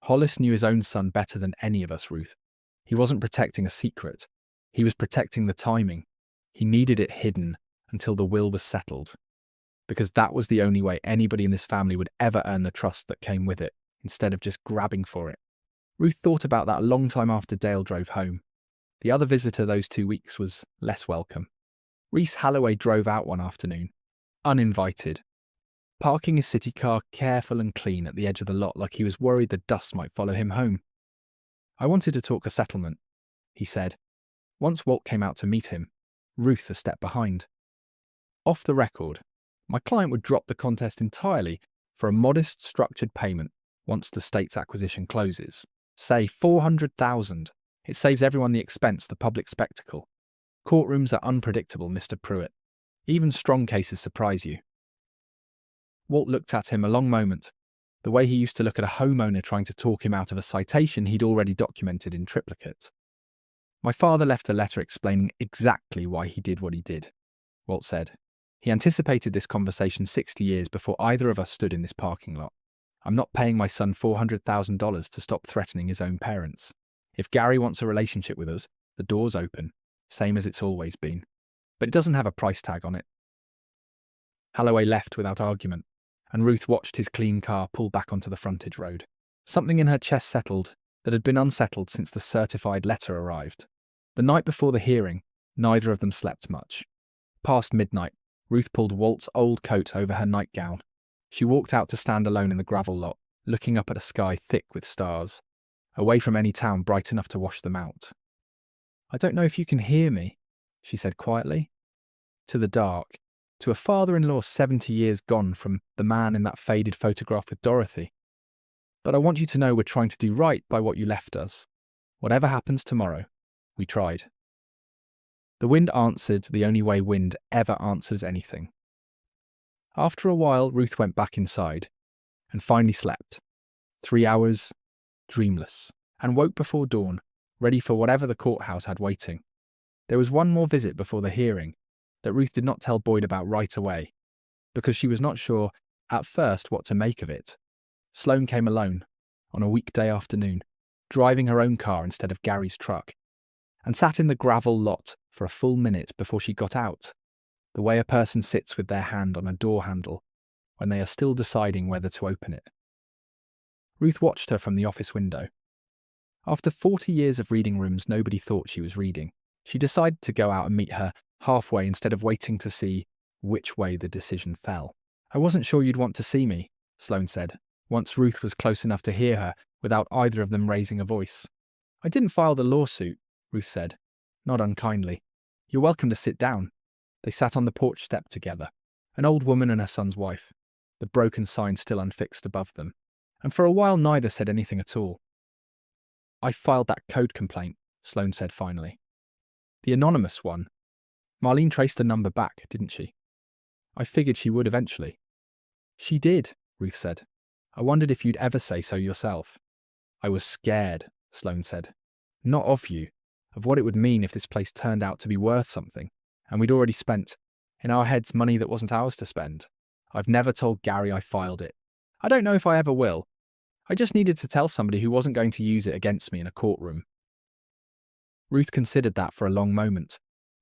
Hollis knew his own son better than any of us, Ruth. He wasn't protecting a secret. He was protecting the timing. He needed it hidden until the will was settled, because that was the only way anybody in this family would ever earn the trust that came with it, instead of just grabbing for it. Ruth thought about that a long time after Dale drove home. The other visitor those 2 weeks was less welcome. Reese Halloway drove out one afternoon, uninvited, parking his city car careful and clean at the edge of the lot like he was worried the dust might follow him home. "I wanted to talk a settlement," he said. Once Walt came out to meet him, Ruth a step behind. "Off the record, my client would drop the contest entirely for a modest structured payment once the state's acquisition closes. Say $400,000. It saves everyone the expense, the public spectacle. Courtrooms are unpredictable, Mr. Pruitt. Even strong cases surprise you. Walt looked at him a long moment, the way he used to look at a homeowner trying to talk him out of a citation he'd already documented in triplicate. My father left a letter explaining exactly why he did what he did, Walt said. He anticipated this conversation 60 years before either of us stood in this parking lot. I'm not paying my son $400,000 to stop threatening his own parents. If Gary wants a relationship with us, the door's open, same as it's always been. But it doesn't have a price tag on it. Holloway left without argument, and Ruth watched his clean car pull back onto the frontage road. Something in her chest settled that had been unsettled since the certified letter arrived. The night before the hearing, neither of them slept much. Past midnight, Ruth pulled Walt's old coat over her nightgown. She walked out to stand alone in the gravel lot, looking up at a sky thick with stars, away from any town bright enough to wash them out. I don't know if you can hear me, she said quietly. To the dark, to a father-in-law 70 years gone from the man in that faded photograph with Dorothy. But I want you to know we're trying to do right by what you left us. Whatever happens tomorrow, we tried. The wind answered the only way wind ever answers anything. After a while, Ruth went back inside and finally slept. 3 hours, dreamless, and woke before dawn, ready for whatever the courthouse had waiting. There was one more visit before the hearing that Ruth did not tell Boyd about right away, because she was not sure at first what to make of it. Sloane came alone, on a weekday afternoon, driving her own car instead of Gary's truck, and sat in the gravel lot for a full minute before she got out, the way a person sits with their hand on a door handle when they are still deciding whether to open it. Ruth watched her from the office window. After 40 years of reading rooms nobody thought she was reading, she decided to go out and meet her halfway instead of waiting to see which way the decision fell. I wasn't sure you'd want to see me, Sloane said, once Ruth was close enough to hear her without either of them raising a voice. I didn't file the lawsuit, Ruth said, not unkindly. You're welcome to sit down. They sat on the porch step together, an old woman and her son's wife, the broken sign still unfixed above them, and for a while neither said anything at all. I filed that code complaint, Sloane said finally. The anonymous one. Marlene traced the number back, didn't she? I figured she would eventually. She did, Ruth said. I wondered if you'd ever say so yourself. I was scared, Sloane said. Not of you, of what it would mean if this place turned out to be worth something, and we'd already spent, in our heads, money that wasn't ours to spend. I've never told Gary I filed it. I don't know if I ever will. I just needed to tell somebody who wasn't going to use it against me in a courtroom. Ruth considered that for a long moment,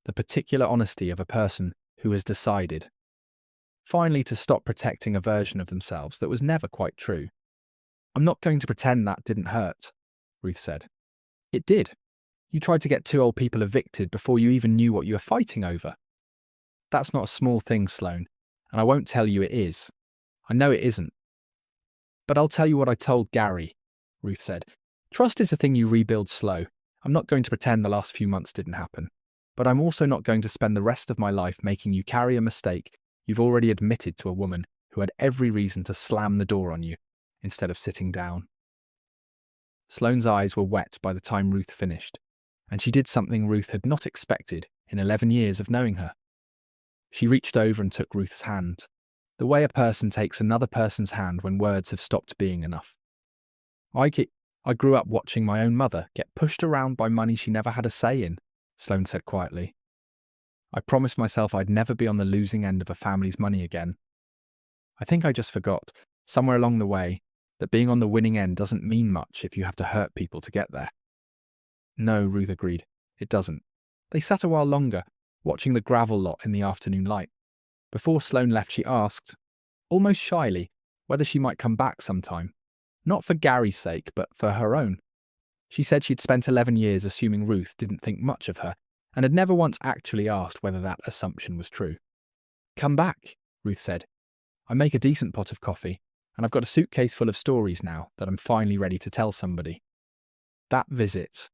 the particular honesty of a person who has decided, finally, to stop protecting a version of themselves that was never quite true. I'm not going to pretend that didn't hurt, Ruth said. It did. You tried to get 2 old people evicted before you even knew what you were fighting over. That's not a small thing, Sloane, and I won't tell you it is. I know it isn't. But I'll tell you what I told Gary, Ruth said. Trust is a thing you rebuild slow. I'm not going to pretend the last few months didn't happen. But I'm also not going to spend the rest of my life making you carry a mistake you've already admitted to a woman who had every reason to slam the door on you instead of sitting down. Sloane's eyes were wet by the time Ruth finished, and she did something Ruth had not expected in 11 years of knowing her. She reached over and took Ruth's hand, the way a person takes another person's hand when words have stopped being enough. I grew up watching my own mother get pushed around by money she never had a say in, Sloane said quietly. I promised myself I'd never be on the losing end of a family's money again. I think I just forgot, somewhere along the way, that being on the winning end doesn't mean much if you have to hurt people to get there. No, Ruth agreed, it doesn't. They sat a while longer, watching the gravel lot in the afternoon light. Before Sloane left, she asked, almost shyly, whether she might come back sometime. Not for Gary's sake, but for her own. She said she'd spent 11 years assuming Ruth didn't think much of her, and had never once actually asked whether that assumption was true. Come back, Ruth said. I make a decent pot of coffee, and I've got a suitcase full of stories now that I'm finally ready to tell somebody. That visit,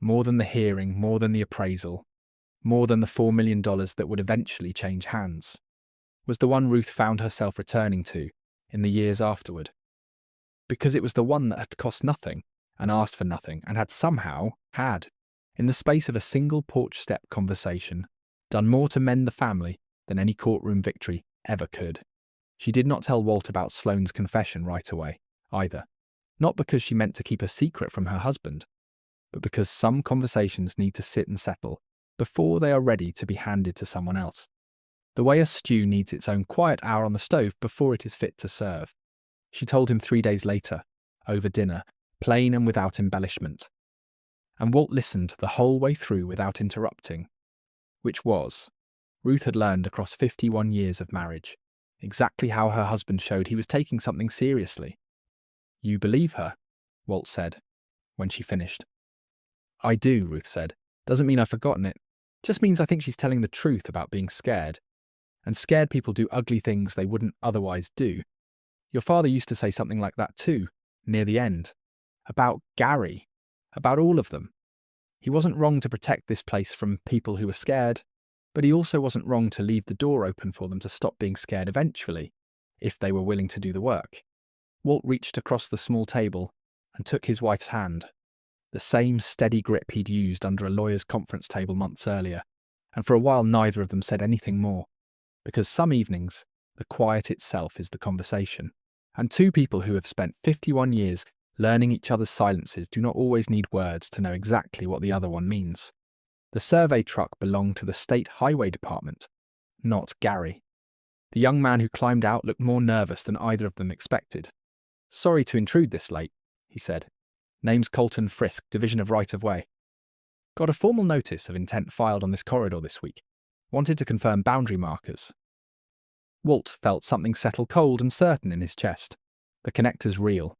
more than the hearing, more than the appraisal, more than the $4 million that would eventually change hands, was the one Ruth found herself returning to in the years afterward. because it was the one that had cost nothing and asked for nothing and had, in the space of a single porch step conversation, done more to mend the family than any courtroom victory ever could. She did not tell Walt about Sloane's confession right away, either. Not because she meant to keep a secret from her husband, but because some conversations need to sit and settle before they are ready to be handed to someone else. The way a stew needs its own quiet hour on the stove before it is fit to serve. She told him 3 days later, over dinner, plain and without embellishment. And Walt listened the whole way through without interrupting. Which was, Ruth had learned across 51 years of marriage, exactly how her husband showed he was taking something seriously. "You believe her?" Walt said, when she finished. "I do," Ruth said. "Doesn't mean I've forgotten it. Just means I think she's telling the truth about being scared. And scared people do ugly things they wouldn't otherwise do. Your father used to say something like that too, near the end. About Gary. About all of them. He wasn't wrong to protect this place from people who were scared, but he also wasn't wrong to leave the door open for them to stop being scared eventually, if they were willing to do the work." Walt reached across the small table and took his wife's hand, the same steady grip he'd used under a lawyer's conference table months earlier, and for a while neither of them said anything more, because some evenings, the quiet itself is the conversation, and two people who have spent 51 years learning each other's silences do not always need words to know exactly what the other one means. The survey truck belonged to the State Highway Department, not Gary. The young man who climbed out looked more nervous than either of them expected. "Sorry to intrude this late," he said. "Name's Colton Frisk, Division of Right-of-Way. Got a formal notice of intent filed on this corridor this week. Wanted to confirm boundary markers." Walt felt something settle cold and certain in his chest. The connector's real.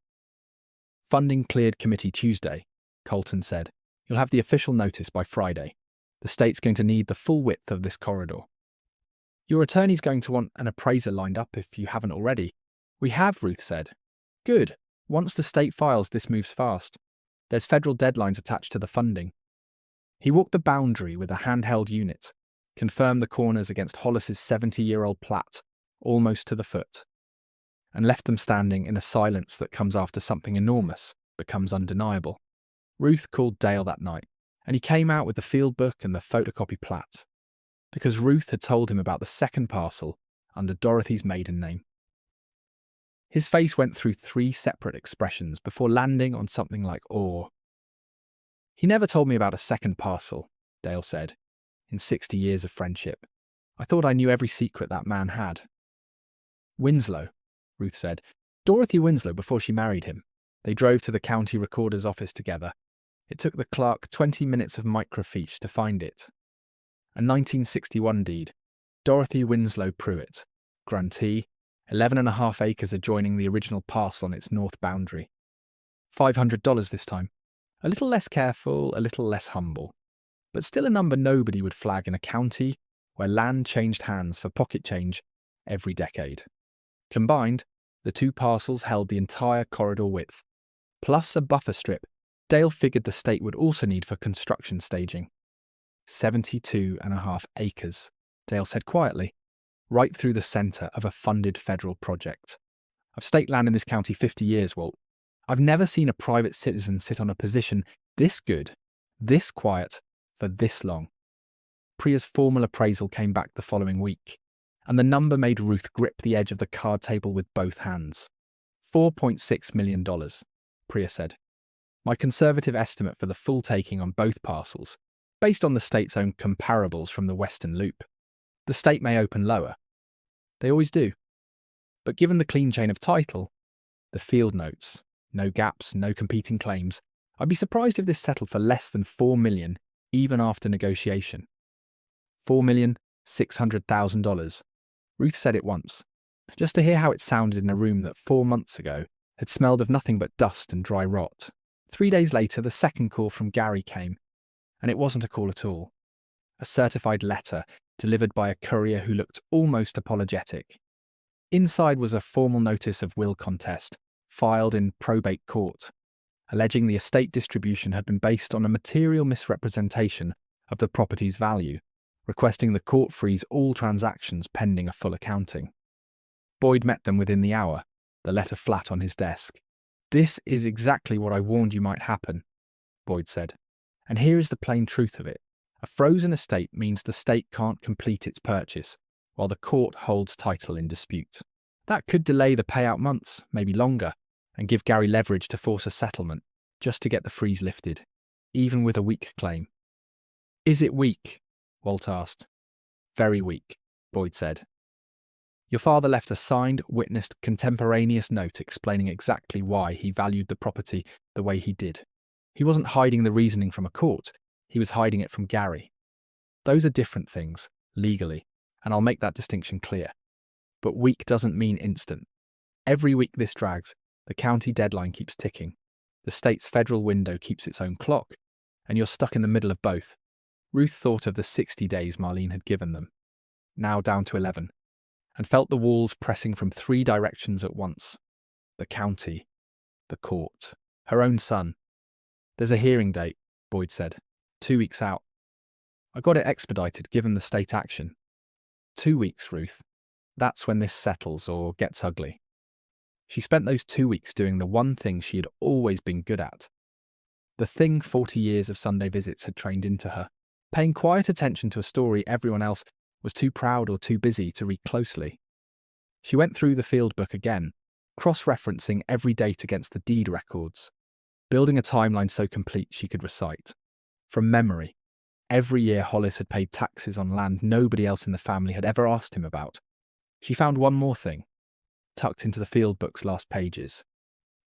"Funding cleared committee Tuesday," Colton said. "You'll have the official notice by Friday. The state's going to need the full width of this corridor. Your attorney's going to want an appraiser lined up if you haven't already." "We have," Ruth said. "Good. Once the state files, this moves fast. There's federal deadlines attached to the funding." He walked the boundary with a handheld unit, confirmed the corners against Hollis's 70-year-old plat, almost to the foot, and left them standing in a silence that comes after something enormous becomes undeniable. Ruth called Dale that night, and he came out with the field book and the photocopy plat, because Ruth had told him about the second parcel under Dorothy's maiden name. His face went through 3 separate expressions before landing on something like awe. "He never told me about a second parcel," Dale said, "in 60 years of friendship. I thought I knew every secret that man had." "Winslow," Ruth said. "Dorothy Winslow before she married him. They drove to the county recorder's office together. It took the clerk 20 minutes of microfiche to find it. A 1961 deed. Dorothy Winslow Pruitt, grantee, 11.5 acres adjoining the original parcel on its north boundary. $500 this time. A little less careful, a little less humble. But still a number nobody would flag in a county where land changed hands for pocket change every decade. Combined, the 2 parcels held the entire corridor width, plus a buffer strip Dale figured the state would also need for construction staging. 72.5 acres, Dale said quietly, right through the centre of a funded federal project. "I've staked land in this county 50 years, Walt. I've never seen a private citizen sit on a position this good, this quiet, for this long." Priya's formal appraisal came back the following week, and the number made Ruth grip the edge of the card table with both hands. $4.6 million, Priya said. "My conservative estimate for the full taking on both parcels, based on the state's own comparables from the Western Loop. The state may open lower. They always do. But given the clean chain of title, the field notes, no gaps, no competing claims, I'd be surprised if this settled for less than $4 million, even after negotiation." $4,600,000. Ruth said it once, just to hear how it sounded in a room that 4 months ago had smelled of nothing but dust and dry rot. 3 days later, the second call from Gary came, and it wasn't a call at all. A certified letter delivered by a courier who looked almost apologetic. Inside was a formal notice of will contest, filed in probate court, alleging the estate distribution had been based on a material misrepresentation of the property's value, requesting the court freeze all transactions pending a full accounting. Boyd met them within the hour, the letter flat on his desk. "This is exactly what I warned you might happen," Boyd said. "And here is the plain truth of it. A frozen estate means the state can't complete its purchase, while the court holds title in dispute. That could delay the payout months, maybe longer, and give Gary leverage to force a settlement, just to get the freeze lifted, even with a weak claim." "Is it weak?" Walt asked. "Very weak," Boyd said. "Your father left a signed, witnessed, contemporaneous note explaining exactly why he valued the property the way he did. He wasn't hiding the reasoning from a court, he was hiding it from Gary. Those are different things, legally, and I'll make that distinction clear. But week doesn't mean instant. Every week this drags, the county deadline keeps ticking, the state's federal window keeps its own clock, and you're stuck in the middle of both." Ruth thought of the 60 days Marlene had given them, now down to 11, and felt the walls pressing from 3 directions at once. The county, the court, her own son. "There's a hearing date," Boyd said. 2 weeks out. "I got it expedited given the state action." 2 weeks, Ruth. That's when this settles or gets ugly. She spent those 2 weeks doing the one thing she had always been good at. The thing 40 years of Sunday visits had trained into her. Paying quiet attention to a story everyone else was too proud or too busy to read closely. She went through the field book again, cross-referencing every date against the deed records, building a timeline so complete she could recite. From memory, every year Hollis had paid taxes on land nobody else in the family had ever asked him about. She found one more thing, tucked into the field book's last pages,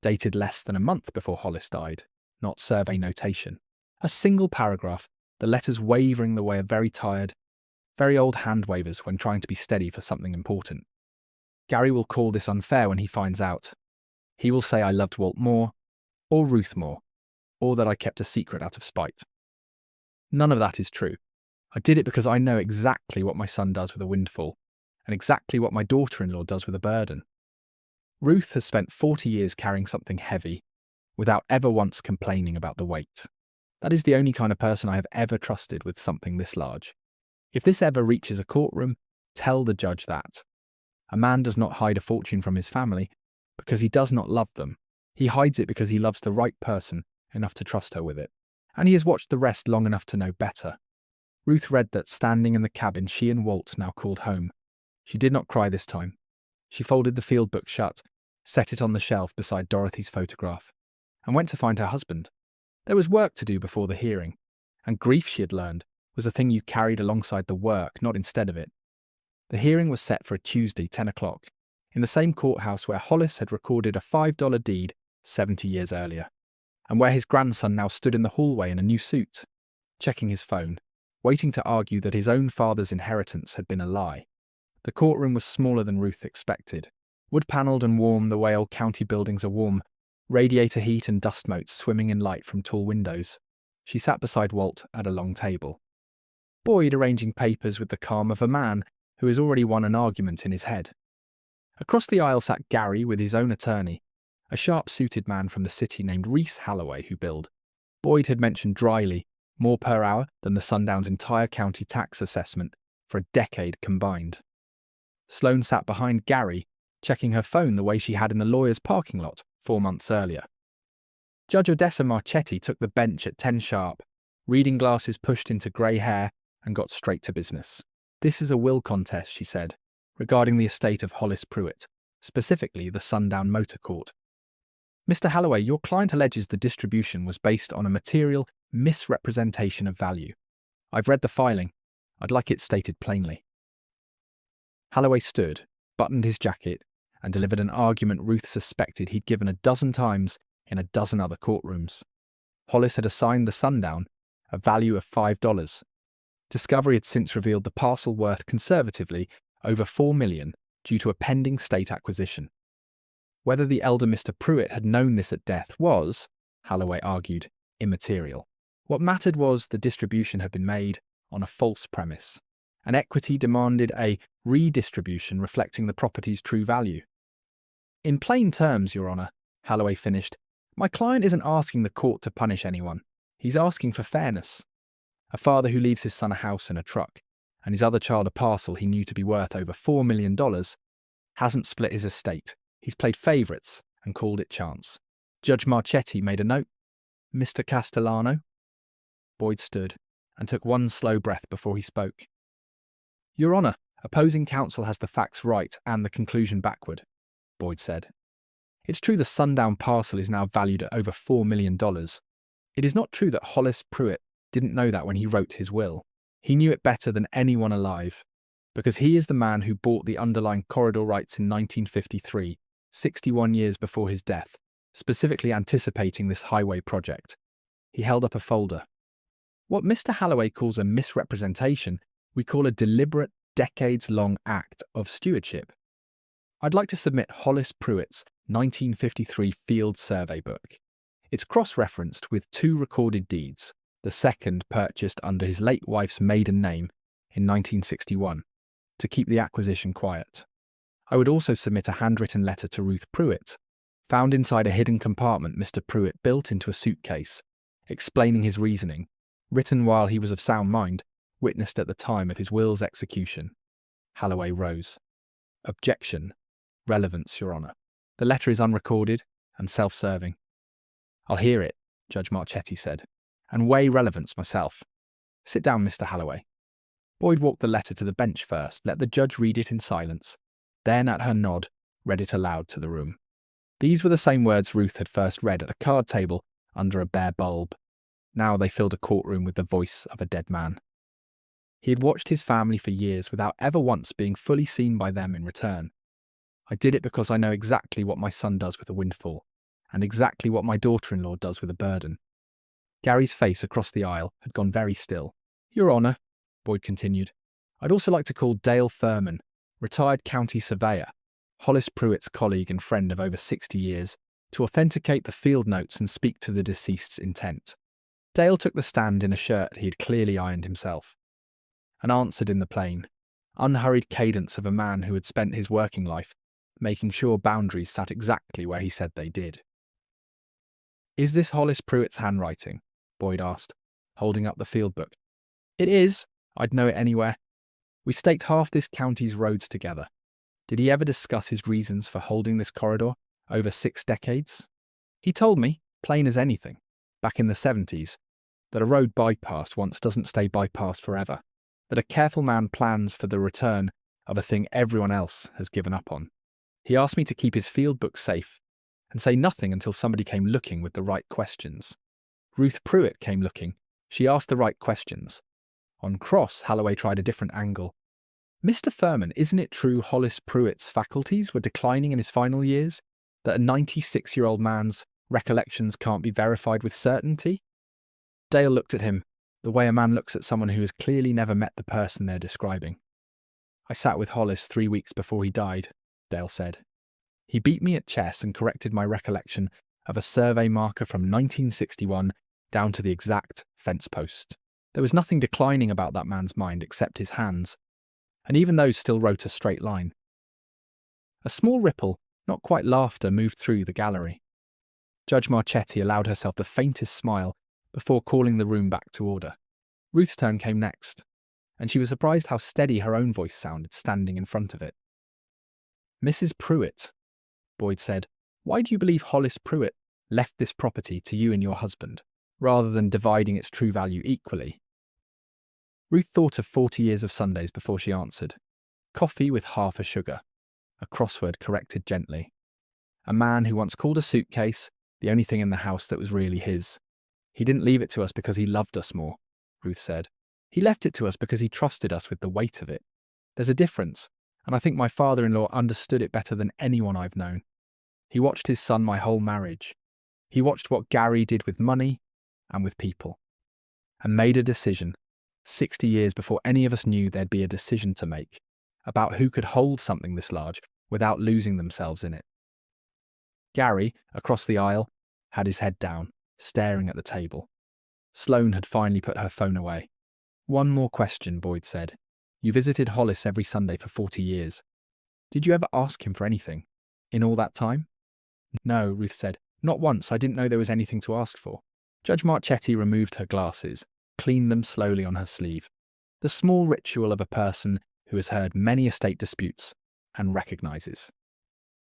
dated less than a month before Hollis died, not survey notation. A single paragraph, the letters wavering the way of very tired, very old hand wavers when trying to be steady for something important. "Gary will call this unfair when he finds out. He will say I loved Walt more, or Ruth more, or that I kept a secret out of spite. None of that is true. I did it because I know exactly what my son does with a windfall, and exactly what my daughter-in-law does with a burden. Ruth has spent 40 years carrying something heavy, without ever once complaining about the weight. That is the only kind of person I have ever trusted with something this large. If this ever reaches a courtroom, tell the judge that. A man does not hide a fortune from his family because he does not love them. He hides it because he loves the right person enough to trust her with it. And he has watched the rest long enough to know better." Ruth read that standing in the cabin she and Walt now called home. She did not cry this time. She folded the field book shut, set it on the shelf beside Dorothy's photograph, and went to find her husband. There was work to do before the hearing, and grief, she had learned, was a thing you carried alongside the work, not instead of it. The hearing was set for a Tuesday, 10 o'clock, in the same courthouse where Hollis had recorded a $5 deed 70 years earlier, and where his grandson now stood in the hallway in a new suit, checking his phone, waiting to argue that his own father's inheritance had been a lie. The courtroom was smaller than Ruth expected, wood-panelled and warm the way old county buildings are warm, radiator heat and dust motes swimming in light from tall windows. She sat beside Walt at a long table, Boyd arranging papers with the calm of a man who has already won an argument in his head. Across the aisle sat Gary with his own attorney, a sharp-suited man from the city named Reese Halloway who billed. Boyd had mentioned dryly more per hour than the Sundown's entire county tax assessment for a decade combined. Sloane sat behind Gary, checking her phone the way she had in the lawyer's parking lot 4 months earlier. Judge Odessa Marchetti took the bench at 10 sharp, reading glasses pushed into grey hair, and got straight to business. "This is a will contest," she said, regarding the estate of Hollis Pruitt, specifically the Sundown Motor Court. "Mr. Halloway, your client alleges the distribution was based on a material misrepresentation of value. I've read the filing. I'd like it stated plainly." Halloway stood, buttoned his jacket, and delivered an argument Ruth suspected he'd given a dozen times in a dozen other courtrooms. Hollis had assigned the Sundown a value of $5. Discovery had since revealed the parcel worth conservatively over $4 million due to a pending state acquisition. Whether the elder Mr. Pruitt had known this at death was, Halloway argued, immaterial. What mattered was the distribution had been made on a false premise, and equity demanded a redistribution reflecting the property's true value. "In plain terms, Your Honour," Halloway finished, "my client isn't asking the court to punish anyone. He's asking for fairness. A father who leaves his son a house and a truck, and his other child a parcel he knew to be worth over $4 million, hasn't split his estate. He's played favourites and called it chance. Judge Marchetti made a note. Mr. Castellano? Boyd stood and took one slow breath before he spoke. Your Honour, opposing counsel has the facts right and the conclusion backward, Boyd said. It's true the Sundown parcel is now valued at over $4 million. It is not true that Hollis Pruitt didn't know that when he wrote his will. He knew it better than anyone alive, because he is the man who bought the underlying corridor rights in 1953, 61 years before his death, specifically anticipating this highway project. He held up a folder. What Mr. Halloway calls a misrepresentation, we call a deliberate, decades-long act of stewardship. I'd like to submit Hollis Pruitt's 1953 Field Survey book. It's cross-referenced with 2 recorded deeds, the second purchased under his late wife's maiden name in 1961, to keep the acquisition quiet. I would also submit a handwritten letter to Ruth Pruitt, found inside a hidden compartment Mr. Pruitt built into a suitcase, explaining his reasoning, written while he was of sound mind, witnessed at the time of his will's execution. Halloway rose. Objection. Relevance, Your Honour. The letter is unrecorded and self-serving. I'll hear it, Judge Marchetti said, and weigh relevance myself. Sit down, Mr. Halloway. Boyd walked the letter to the bench first, let the judge read it in silence, then, at her nod, read it aloud to the room. These were the same words Ruth had first read at a card table under a bare bulb. Now they filled a courtroom with the voice of a dead man. He had watched his family for years without ever once being fully seen by them in return. I did it because I know exactly what my son does with a windfall, and exactly what my daughter-in-law does with a burden. Gary's face across the aisle had gone very still. Your Honour, Boyd continued, I'd also like to call Dale Furman, retired county surveyor, Hollis Pruitt's colleague and friend of over 60 years, to authenticate the field notes and speak to the deceased's intent. Dale took the stand in a shirt he had clearly ironed himself, and answered in the plain, unhurried cadence of a man who had spent his working life making sure boundaries sat exactly where he said they did. Is this Hollis Pruitt's handwriting? Boyd asked, holding up the field book. It is. I'd know it anywhere. We staked half this county's roads together. Did he ever discuss his reasons for holding this corridor over 6 decades? He told me, plain as anything, back in the 70s, that a road bypassed once doesn't stay bypassed forever, that a careful man plans for the return of a thing everyone else has given up on. He asked me to keep his field book safe and say nothing until somebody came looking with the right questions. Ruth Pruitt came looking. She asked the right questions. On cross, Halloway tried a different angle. Mr. Furman, isn't it true Hollis Pruitt's faculties were declining in his final years? That a 96-year-old man's recollections can't be verified with certainty? Dale looked at him, the way a man looks at someone who has clearly never met the person they're describing. I sat with Hollis 3 weeks before he died, Dale said. He beat me at chess and corrected my recollection of a survey marker from 1961 down to the exact fence post. There was nothing declining about that man's mind except his hands, and even those still wrote a straight line. A small ripple, not quite laughter, moved through the gallery. Judge Marchetti allowed herself the faintest smile before calling the room back to order. Ruth's turn came next, and she was surprised how steady her own voice sounded standing in front of it. Mrs. Pruitt, Boyd said, why do you believe Hollis Pruitt left this property to you and your husband, rather than dividing its true value equally? Ruth thought of 40 years of Sundays before she answered. Coffee with half a sugar. A crossword corrected gently. A man who once called a suitcase the only thing in the house that was really his. He didn't leave it to us because he loved us more, Ruth said. He left it to us because he trusted us with the weight of it. There's a difference, and I think my father-in-law understood it better than anyone I've known. He watched his son my whole marriage. He watched what Gary did with money and with people, and made a decision, 60 years before any of us knew there'd be a decision to make, about who could hold something this large without losing themselves in it. Gary, across the aisle, had his head down, staring at the table. Sloane had finally put her phone away. One more question, Boyd said. You visited Hollis every Sunday for 40 years. Did you ever ask him for anything in all that time? No, Ruth said. Not once. I didn't know there was anything to ask for. Judge Marchetti removed her glasses, cleaned them slowly on her sleeve. The small ritual of a person who has heard many estate disputes and recognises.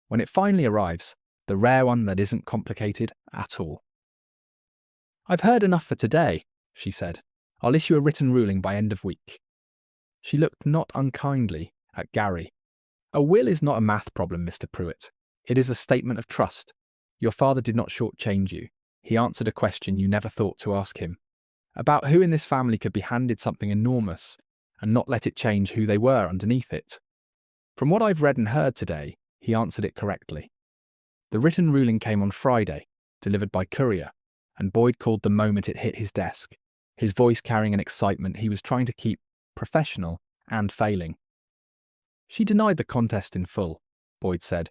When it finally arrives, The rare one that isn't complicated at all. "I've heard enough for today," she said. "I'll issue a written ruling by end of week." She looked not unkindly at Gary. "A will is not a math problem, Mr. Pruitt. It is a statement of trust. Your father did not shortchange you. He answered a question you never thought to ask him, about who in this family could be handed something enormous and not let it change who they were underneath it. From what I've read and heard today, he answered it correctly." The written ruling came on Friday, delivered by courier, and Boyd called the moment it hit his desk, his voice carrying an excitement he was trying to keep professional and failing. "She denied the contest in full," Boyd said.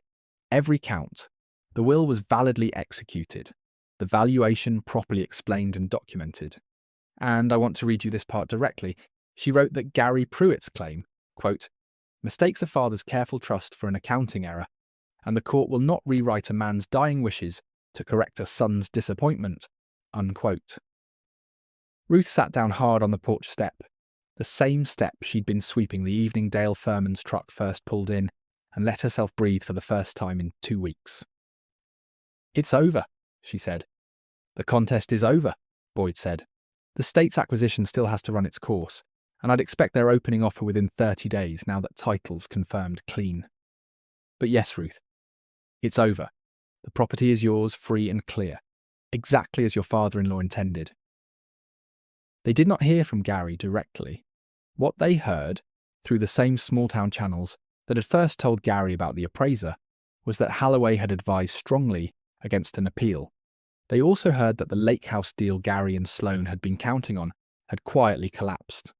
"Every count. The will was validly executed, the valuation properly explained and documented. And I want to read you this part directly. She wrote that Gary Pruitt's claim, quote, mistakes a father's careful trust for an accounting error, and the court will not rewrite a man's dying wishes to correct a son's disappointment, unquote." Ruth sat down hard on the porch step, the same step she'd been sweeping the evening Dale Furman's truck first pulled in, and let herself breathe for the first time in 2 weeks. "It's over," she said. "The contest is over," Boyd said. "The state's acquisition still has to run its course, and I'd expect their opening offer within 30 days now that title's confirmed clean. But yes, Ruth, it's over. The property is yours, free and clear, exactly as your father-in-law intended." They did not hear from Gary directly. What they heard, through the same small-town channels that had first told Gary about the appraiser, was that Halloway had advised strongly against an appeal. They also heard that the lake house deal Gary and Sloane had been counting on had quietly collapsed.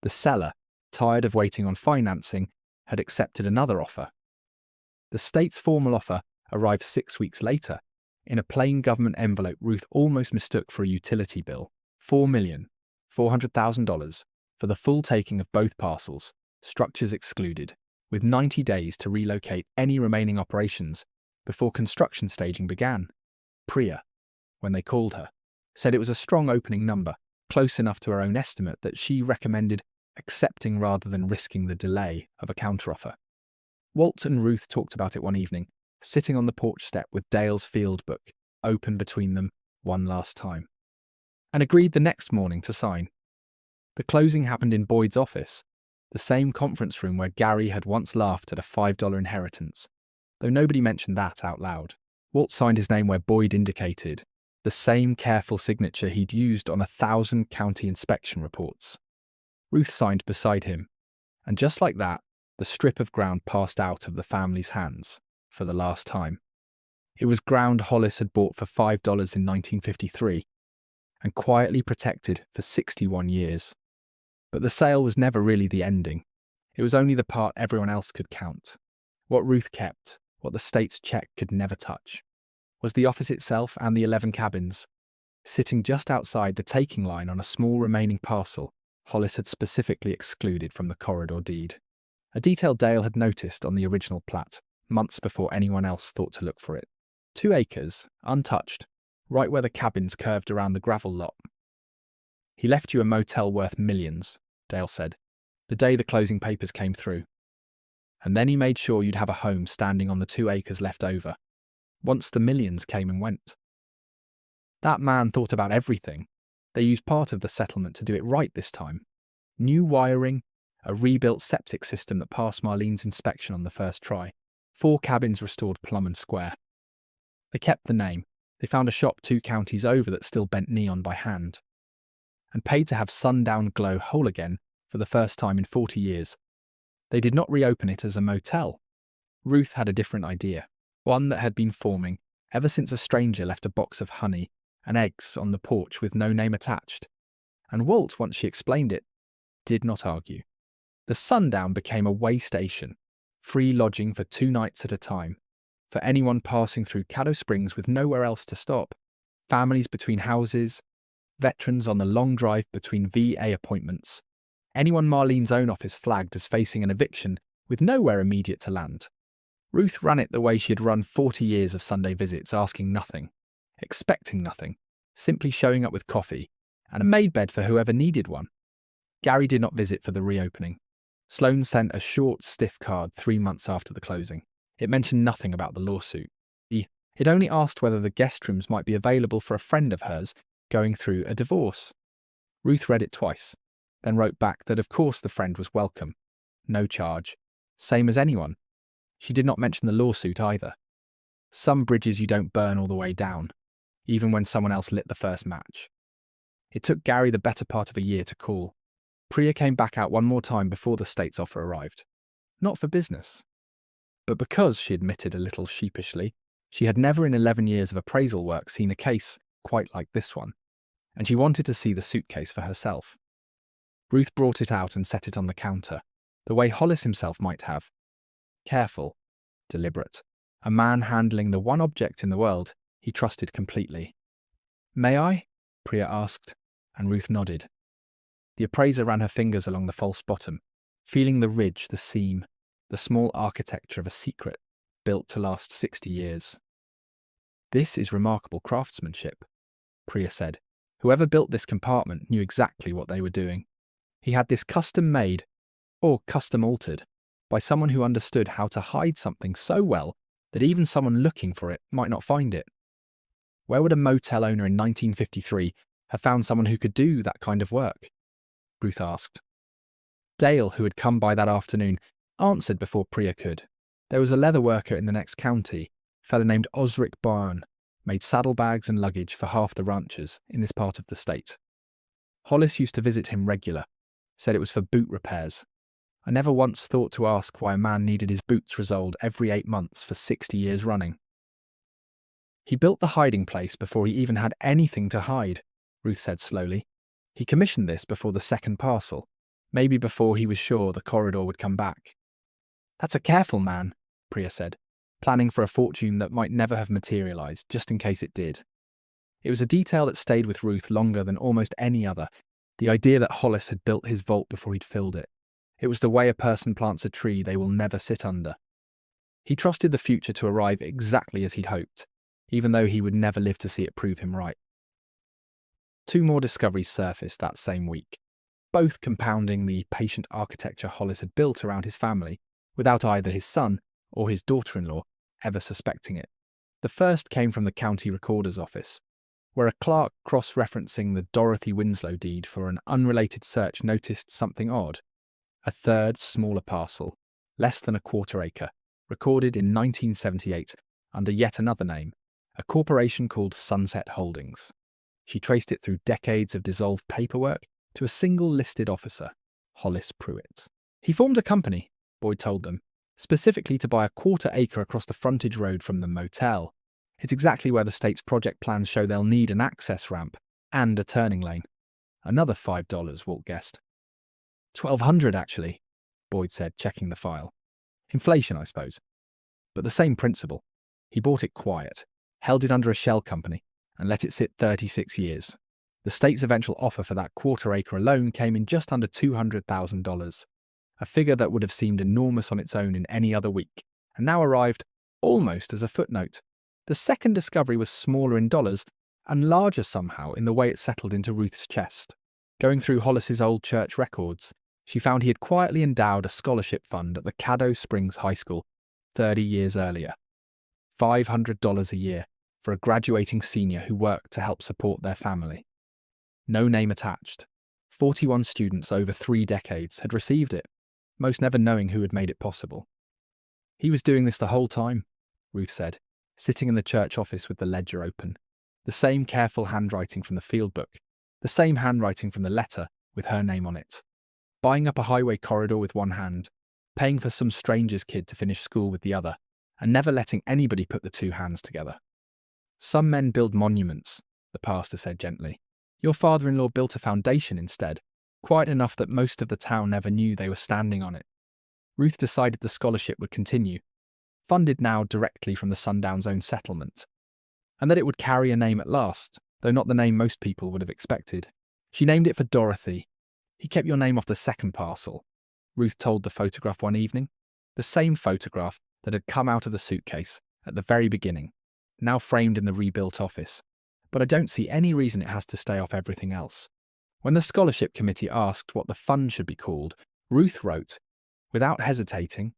The seller, tired of waiting on financing, had accepted another offer. The state's formal offer arrived 6 weeks later, in a plain government envelope Ruth almost mistook for a utility bill, $4,400,000 for the full taking of both parcels, structures excluded, with 90 days to relocate any remaining operations before construction staging began. Priya, when they called her, said it was a strong opening number, close enough to her own estimate that she recommended accepting rather than risking the delay of a counteroffer. Walt and Ruth talked about it one evening, sitting on the porch step with Dale's field book open between them one last time, and agreed the next morning to sign. The closing happened in Boyd's office, the same conference room where Gary had once laughed at a $5 inheritance, though nobody mentioned that out loud. Walt signed his name where Boyd indicated, the same careful signature he'd used on 1,000 county inspection reports. Ruth signed beside him, and just like that, the strip of ground passed out of the family's hands for the last time. It was ground Hollis had bought for $5 in 1953 and quietly protected for 61 years. But the sale was never really the ending. It was only the part everyone else could count. What Ruth kept, what the state's check could never touch, was the office itself and the 11 cabins, sitting just outside the taking line on a small remaining parcel Hollis had specifically excluded from the corridor deed. A detail Dale had noticed on the original plat, months before anyone else thought to look for it. 2 acres, untouched, right where the cabins curved around the gravel lot. "He left you a motel worth millions," Dale said, "the day the closing papers came through. And then he made sure you'd have a home standing on the 2 acres left over, once the millions came and went. That man thought about everything. They used part of the settlement to do it right this time. New wiring, a rebuilt septic system that passed Marlene's inspection on the first try, 4 cabins restored plumb and square. They kept the name. They found a shop 2 counties over that still bent neon by hand, and paid to have sundown glow whole again for the first time in 40 years. They did not reopen it as a motel. Ruth had a different idea, one that had been forming ever since a stranger left a box of honey and eggs on the porch with no name attached. And Walt, once she explained it, did not argue. The sundown became a way station, free lodging for 2 nights at a time, for anyone passing through Caddo Springs with nowhere else to stop, families between houses, veterans on the long drive between VA appointments, anyone Marlene's own office flagged as facing an eviction with nowhere immediate to land. Ruth ran it the way she had run 40 years of Sunday visits, asking nothing, expecting nothing, simply showing up with coffee and a made bed for whoever needed one. Gary did not visit for the reopening. Sloane sent a short, stiff card 3 months after the closing. It mentioned nothing about the lawsuit. The It only asked whether the guest rooms might be available for a friend of hers going through a divorce. Ruth read it twice, then wrote back that of course the friend was welcome. No charge. Same as anyone. She did not mention the lawsuit either. Some bridges you don't burn all the way down, even when someone else lit the first match. It took Gary the better part of a year to call. Priya came back out one more time before the state's offer arrived. Not for business. But because, she admitted a little sheepishly, she had never in 11 years of appraisal work seen a case quite like this one, and she wanted to see the suitcase for herself. Ruth brought it out and set it on the counter, the way Hollis himself might have. Careful, deliberate, a man handling the one object in the world he trusted completely. "May I?" Priya asked, and Ruth nodded. The appraiser ran her fingers along the false bottom, feeling the ridge, the seam, the small architecture of a secret built to last 60 years. "This is remarkable craftsmanship," Priya said. "Whoever built this compartment knew exactly what they were doing. He had this custom made, or custom altered, by someone who understood how to hide something so well that even someone looking for it might not find it. Where would a motel owner in 1953 have found someone who could do that kind of work?" Ruth asked. Dale, who had come by that afternoon, answered before Priya could. There was a leather worker in the next county, a fellow named Osric Byrne, made saddlebags and luggage for half the ranchers in this part of the state. Hollis used to visit him regular, said it was for boot repairs. I never once thought to ask why a man needed his boots resoled every 8 months for 60 years running. "He built the hiding place before he even had anything to hide," Ruth said slowly. "He commissioned this before the second parcel, maybe before he was sure the corridor would come back." "That's a careful man," Priya said, planning for a fortune that might never have materialized, just in case it did. It was a detail that stayed with Ruth longer than almost any other, the idea that Hollis had built his vault before he'd filled it. It was the way a person plants a tree they will never sit under. He trusted the future to arrive exactly as he'd hoped, even though he would never live to see it prove him right. 2 more discoveries surfaced that same week, both compounding the patient architecture Hollis had built around his family, without either his son or his daughter-in-law ever suspecting it. The first came from the county recorder's office, where a clerk cross-referencing the Dorothy Winslow deed for an unrelated search noticed something odd. A third, smaller parcel, less than a quarter acre, recorded in 1978 under yet another name, a corporation called Sunset Holdings. She traced it through decades of dissolved paperwork to a single listed officer, Hollis Pruitt. "He formed a company," Boyd told them, "specifically to buy a quarter acre across the frontage road from the motel. It's exactly where the state's project plans show they'll need an access ramp and a turning lane." Another $5, Walt guessed. $1,200 actually, Boyd said, checking the file. "Inflation, I suppose. But the same principle. He bought it quiet, held it under a shell company, and let it sit 36 years. The state's eventual offer for that quarter acre alone came in just under $200,000, a figure that would have seemed enormous on its own in any other week, and now arrived almost as a footnote. The second discovery was smaller in dollars and larger somehow in the way it settled into Ruth's chest. Going through Hollis's old church records, she found he had quietly endowed a scholarship fund at the Caddo Springs High School 30 years earlier. $500 a year for a graduating senior who worked to help support their family. No name attached. 41 students over 3 decades had received it, most never knowing who had made it possible. "He was doing this the whole time," Ruth said, sitting in the church office with the ledger open. The same careful handwriting from the field book, the same handwriting from the letter with her name on it. Buying up a highway corridor with one hand, paying for some stranger's kid to finish school with the other, and never letting anybody put the 2 hands together. "Some men build monuments," the pastor said gently. "Your father-in-law built a foundation instead, quiet enough that most of the town never knew they were standing on it." Ruth decided the scholarship would continue, funded now directly from the Sundown's own settlement, and that it would carry a name at last, though not the name most people would have expected. She named it for Dorothy. "He kept your name off the second parcel," Ruth told the photograph one evening, the same photograph that had come out of the suitcase at the very beginning, now framed in the rebuilt office. "But I don't see any reason it has to stay off everything else." When the scholarship committee asked what the fund should be called, Ruth wrote, without hesitating,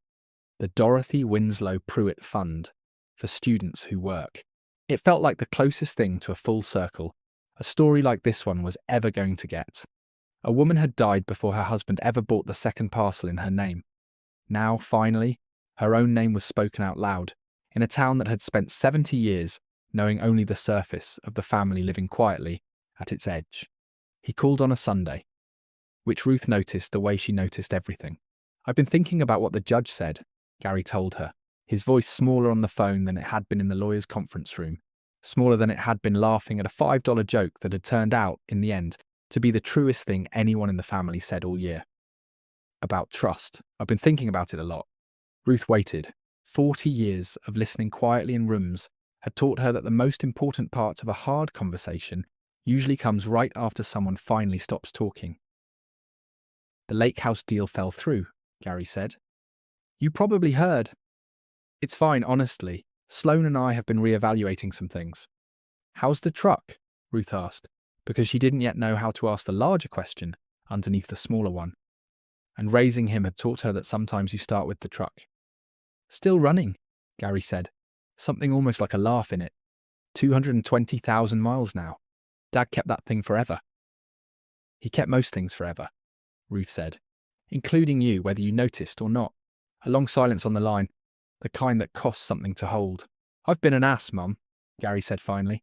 "The Dorothy Winslow Pruitt Fund for Students Who Work." It felt like the closest thing to a full circle a story like this one was ever going to get. A woman had died before her husband ever bought the second parcel in her name. Now, finally, her own name was spoken out loud, in a town that had spent 70 years knowing only the surface of the family living quietly at its edge. He called on a Sunday, which Ruth noticed the way she noticed everything. "I've been thinking about what the judge said," Gary told her, his voice smaller on the phone than it had been in the lawyer's conference room, smaller than it had been laughing at a $5 joke that had turned out, in the end, to be the truest thing anyone in the family said all year. "About trust. I've been thinking about it a lot." Ruth waited. 40 years of listening quietly in rooms had taught her that the most important part of a hard conversation usually comes right after someone finally stops talking. "The lake house deal fell through," Gary said. "You probably heard." "It's fine, honestly. Sloane and I have been reevaluating some things." "How's the truck?" Ruth asked, because she didn't yet know how to ask the larger question underneath the smaller one. And raising him had taught her that sometimes you start with the truck. "Still running," Gary said, something almost like a laugh in it. 220,000 miles now. Dad kept that thing forever." "He kept most things forever," Ruth said, "including you, whether you noticed or not." A long silence on the line, the kind that costs something to hold. "I've been an ass, Mum," Gary said finally.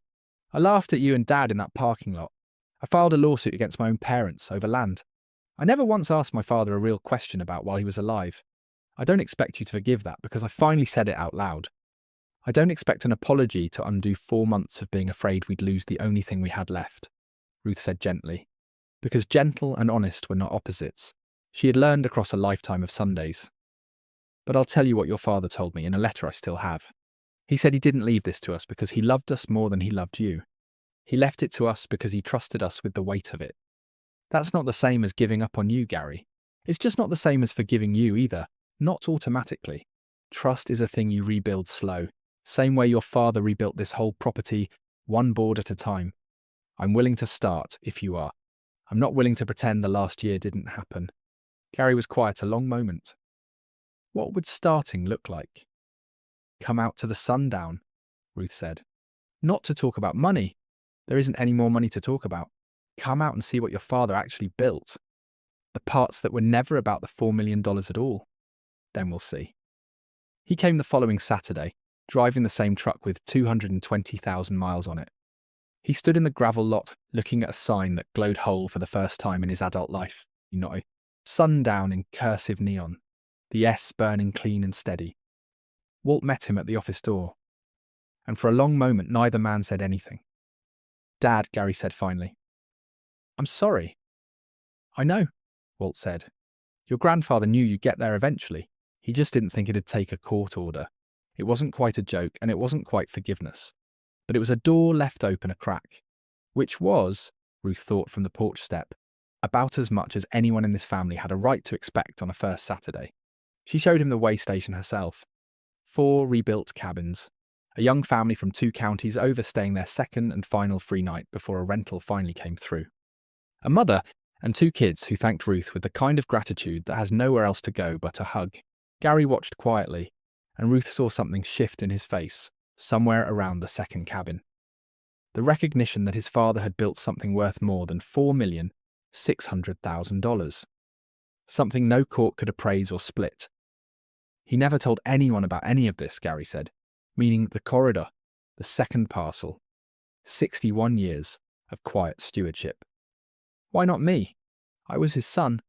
"I laughed at you and Dad in that parking lot. I filed a lawsuit against my own parents over land. I never once asked my father a real question about while he was alive. I don't expect you to forgive that because I finally said it out loud. I don't expect an apology to undo 4 months of being afraid we'd lose the only thing we had left," Ruth said gently. Because gentle and honest were not opposites. She had learned across a lifetime of Sundays. "But I'll tell you what your father told me in a letter I still have. He said he didn't leave this to us because he loved us more than he loved you. He left it to us because he trusted us with the weight of it. That's not the same as giving up on you, Gary. It's just not the same as forgiving you either, not automatically. Trust is a thing you rebuild slow, same way your father rebuilt this whole property, one board at a time. I'm willing to start, if you are. I'm not willing to pretend the last year didn't happen." Gary was quiet a long moment. "What would starting look like?" "Come out to the sundown," Ruth said. "Not to talk about money. There isn't any more money to talk about. Come out and see what your father actually built. The parts that were never about the $4 million at all. Then we'll see." He came the following Saturday, driving the same truck with 220,000 miles on it. He stood in the gravel lot, looking at a sign that glowed whole for the first time in his adult life. Sundown in cursive neon, the S burning clean and steady. Walt met him at the office door, and for a long moment neither man said anything. "Dad," Gary said finally. "I'm sorry." "I know," Walt said. "Your grandfather knew you'd get there eventually. He just didn't think it'd take a court order. It wasn't quite a joke, and it wasn't quite forgiveness. But it was a door left open a crack. Which was," Ruth thought from the porch step, "about as much as anyone in this family had a right to expect on a first Saturday." She showed him the way station herself. 4 rebuilt cabins. A young family from 2 counties overstaying their second and final free night before a rental finally came through. A mother and 2 kids who thanked Ruth with the kind of gratitude that has nowhere else to go but a hug. Gary watched quietly, and Ruth saw something shift in his face, somewhere around the second cabin. The recognition that his father had built something worth more than $4,600,000. Something no court could appraise or split. He never told anyone about any of this, Gary said, meaning the corridor, the second parcel. 61 years of quiet stewardship. "Why not me? I was his son."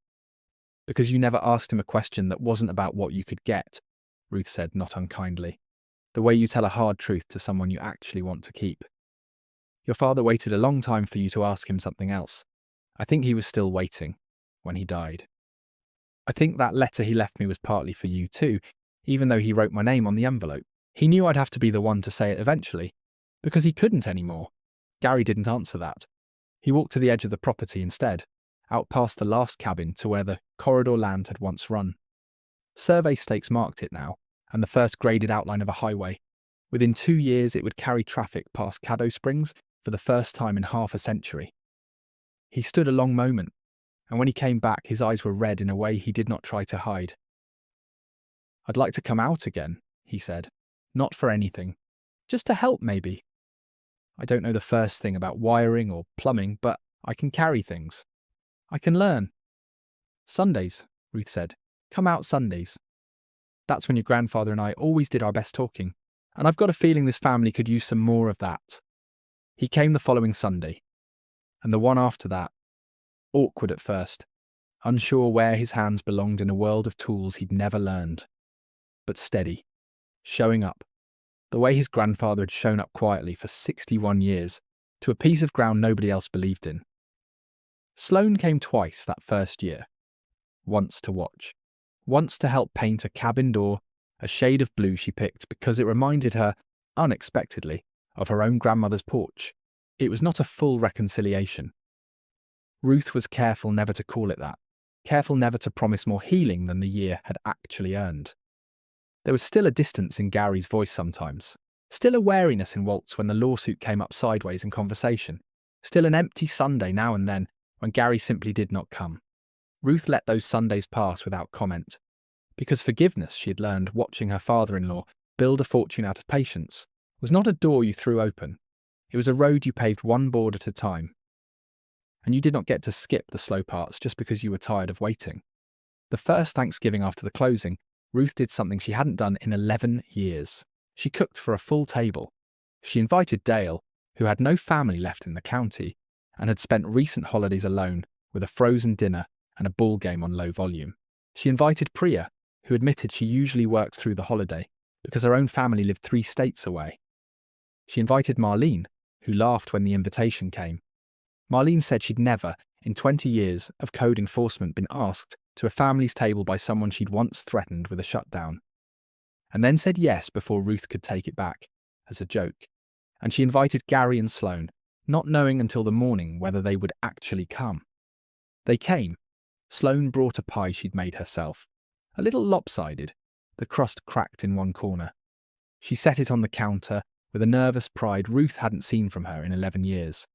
"Because you never asked him a question that wasn't about what you could get," Ruth said, not unkindly. "The way you tell a hard truth to someone you actually want to keep. Your father waited a long time for you to ask him something else. I think he was still waiting when he died. I think that letter he left me was partly for you too, even though he wrote my name on the envelope. He knew I'd have to be the one to say it eventually, because he couldn't anymore." Gary didn't answer that. He walked to the edge of the property instead, out past the last cabin to where the corridor land had once run. Survey stakes marked it now, and the first graded outline of a highway. Within 2 years it would carry traffic past Caddo Springs for the first time in half a century. He stood a long moment, and when he came back his eyes were red in a way he did not try to hide. "I'd like to come out again," he said. "Not for anything. Just to help, maybe. I don't know the first thing about wiring or plumbing, but I can carry things. I can learn. Sundays, Ruth said. Come out Sundays. That's when your grandfather and I always did our best talking, and I've got a feeling this family could use some more of that. He came the following Sunday, and the one after that. Awkward at first, unsure where his hands belonged in a world of tools he'd never learned. But steady, showing up, the way his grandfather had shown up quietly for 61 years, to a piece of ground nobody else believed in. Sloane came twice that first year. Once to watch. Once to help paint a cabin door, a shade of blue she picked because it reminded her, unexpectedly, of her own grandmother's porch. It was not a full reconciliation. Ruth was careful never to call it that, careful never to promise more healing than the year had actually earned. There was still a distance in Gary's voice sometimes, still a wariness in Walt's when the lawsuit came up sideways in conversation, still an empty Sunday now and then when Gary simply did not come. Ruth let those Sundays pass without comment, because forgiveness, she had learned watching her father-in-law build a fortune out of patience, was not a door you threw open. It was a road you paved one board at a time. And you did not get to skip the slow parts just because you were tired of waiting. The first Thanksgiving after the closing, Ruth did something she hadn't done in 11 years. She cooked for a full table. She invited Dale, who had no family left in the county, and had spent recent holidays alone with a frozen dinner and a ball game on low volume. She invited Priya, who admitted she usually worked through the holiday because her own family lived 3 states away. She invited Marlene, who laughed when the invitation came. Marlene said she'd never, in 20 years of code enforcement, been asked to a family's table by someone she'd once threatened with a shutdown. And then said yes before Ruth could take it back, as a joke. And she invited Gary and Sloane, not knowing until the morning whether they would actually come. They came. Sloane brought a pie she'd made herself, a little lopsided, the crust cracked in one corner. She set it on the counter with a nervous pride Ruth hadn't seen from her in 11 years.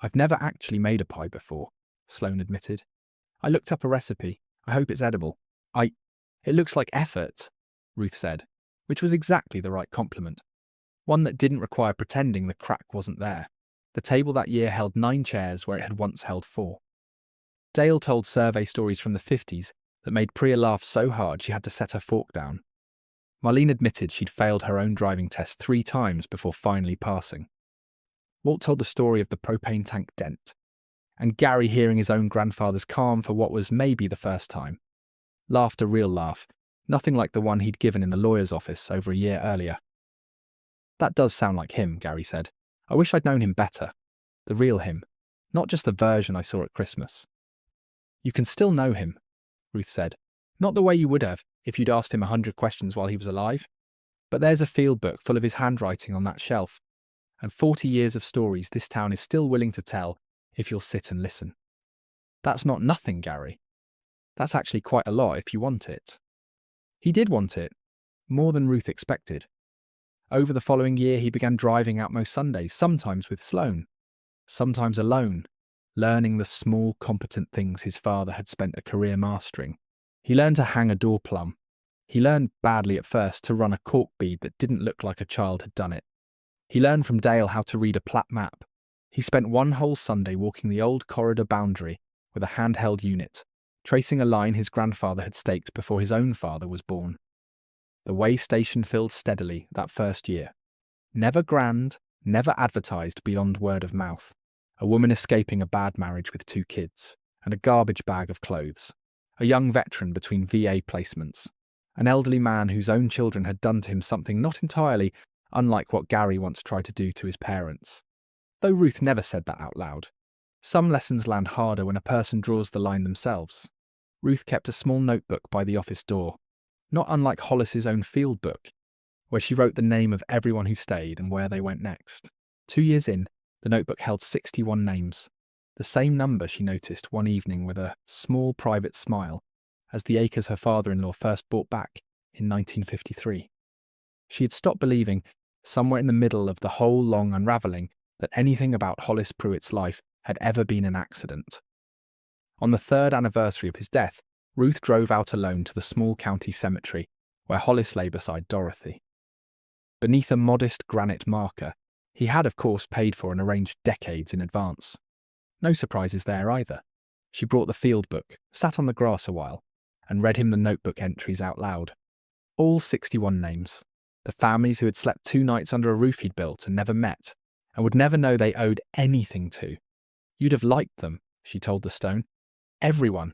I've never actually made a pie before, Sloane admitted. I looked up a recipe. I hope it's edible. It looks like effort, Ruth said, which was exactly the right compliment. One that didn't require pretending the crack wasn't there. The table that year held 9 chairs where it had once held 4. Dale told survey stories from the 50s that made Priya laugh so hard she had to set her fork down. Marlene admitted she'd failed her own driving test 3 times before finally passing. Walt told the story of the propane tank dent, and Gary hearing his own grandfather's calm for what was maybe the first time. Laughed a real laugh, nothing like the one he'd given in the lawyer's office over a year earlier. That does sound like him, Gary said. I wish I'd known him better. The real him, not just the version I saw at Christmas. You can still know him, Ruth said. Not the way you would have if you'd asked him 100 questions while he was alive. But there's a field book full of his handwriting on that shelf, and 40 years of stories this town is still willing to tell if you'll sit and listen. That's not nothing, Gary. That's actually quite a lot if you want it. He did want it, more than Ruth expected. Over the following year, he began driving out most Sundays, sometimes with Sloane, sometimes alone, learning the small, competent things his father had spent a career mastering. He learned to hang a door plumb. He learned, badly at first, to run a cork bead that didn't look like a child had done it. He learned from Dale how to read a plat map. He spent one whole Sunday walking the old corridor boundary with a handheld unit, tracing a line his grandfather had staked before his own father was born. The way station filled steadily that first year. Never grand, never advertised beyond word of mouth. A woman escaping a bad marriage with 2 kids, and a garbage bag of clothes. A young veteran between VA placements. An elderly man whose own children had done to him something not entirely unlike what Gary once tried to do to his parents. Though Ruth never said that out loud. Some lessons land harder when a person draws the line themselves. Ruth kept a small notebook by the office door, not unlike Hollis's own field book, where she wrote the name of everyone who stayed and where they went next. 2 years in, the notebook held 61 names, the same number she noticed one evening with a small private smile as the acres her father-in-law first bought back in 1953. She had stopped believing, somewhere in the middle of the whole long unravelling, that anything about Hollis Pruitt's life had ever been an accident. On the 3rd anniversary of his death, Ruth drove out alone to the small county cemetery where Hollis lay beside Dorothy. Beneath a modest granite marker, he had, of course, paid for and arranged decades in advance. No surprises there either. She brought the field book, sat on the grass a while, and read him the notebook entries out loud. All 61 names. The families who had slept 2 nights under a roof he'd built and never met, and would never know they owed anything to. You'd have liked them, she told the stone. Everyone.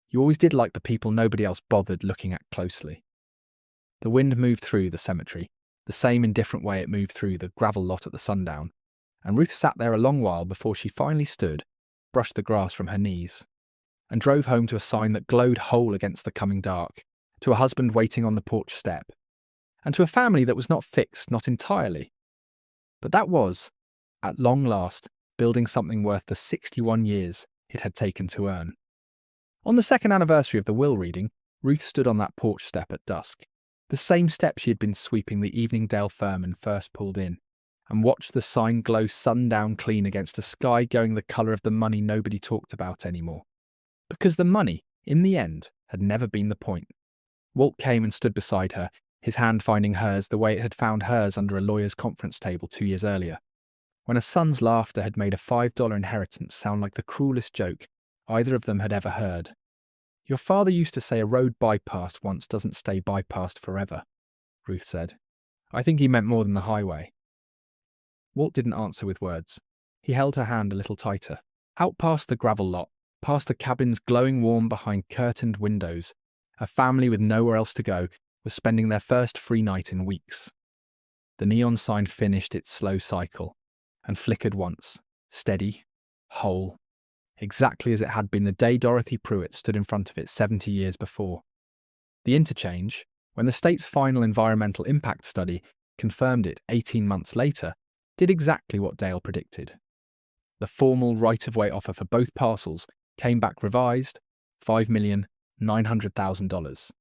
You always did like the people nobody else bothered looking at closely. The wind moved through the cemetery, the same indifferent way it moved through the gravel lot at the sundown, and Ruth sat there a long while before she finally stood, brushed the grass from her knees, and drove home to a sign that glowed whole against the coming dark, to a husband waiting on the porch step, and to a family that was not fixed, not entirely. But that was, at long last, building something worth the 61 years it had taken to earn. On the second anniversary of the will reading, Ruth stood on that porch step at dusk, the same step she had been sweeping the evening Dale Furman first pulled in, and watched the sign glow sundown clean against a sky going the colour of the money nobody talked about anymore. Because the money, in the end, had never been the point. Walt came and stood beside her, his hand finding hers the way it had found hers under a lawyer's conference table 2 years earlier, when a son's laughter had made a $5 inheritance sound like the cruelest joke either of them had ever heard. Your father used to say a road bypassed once doesn't stay bypassed forever, Ruth said. I think he meant more than the highway. Walt didn't answer with words. He held her hand a little tighter. Out past the gravel lot, past the cabins glowing warm behind curtained windows, a family with nowhere else to go was spending their first free night in weeks. The neon sign finished its slow cycle and flickered once, steady, whole, exactly as it had been the day Dorothy Pruitt stood in front of it 70 years before. The interchange, when the state's final environmental impact study confirmed it 18 months later, did exactly what Dale predicted. The formal right-of-way offer for both parcels came back revised, $5,900,000.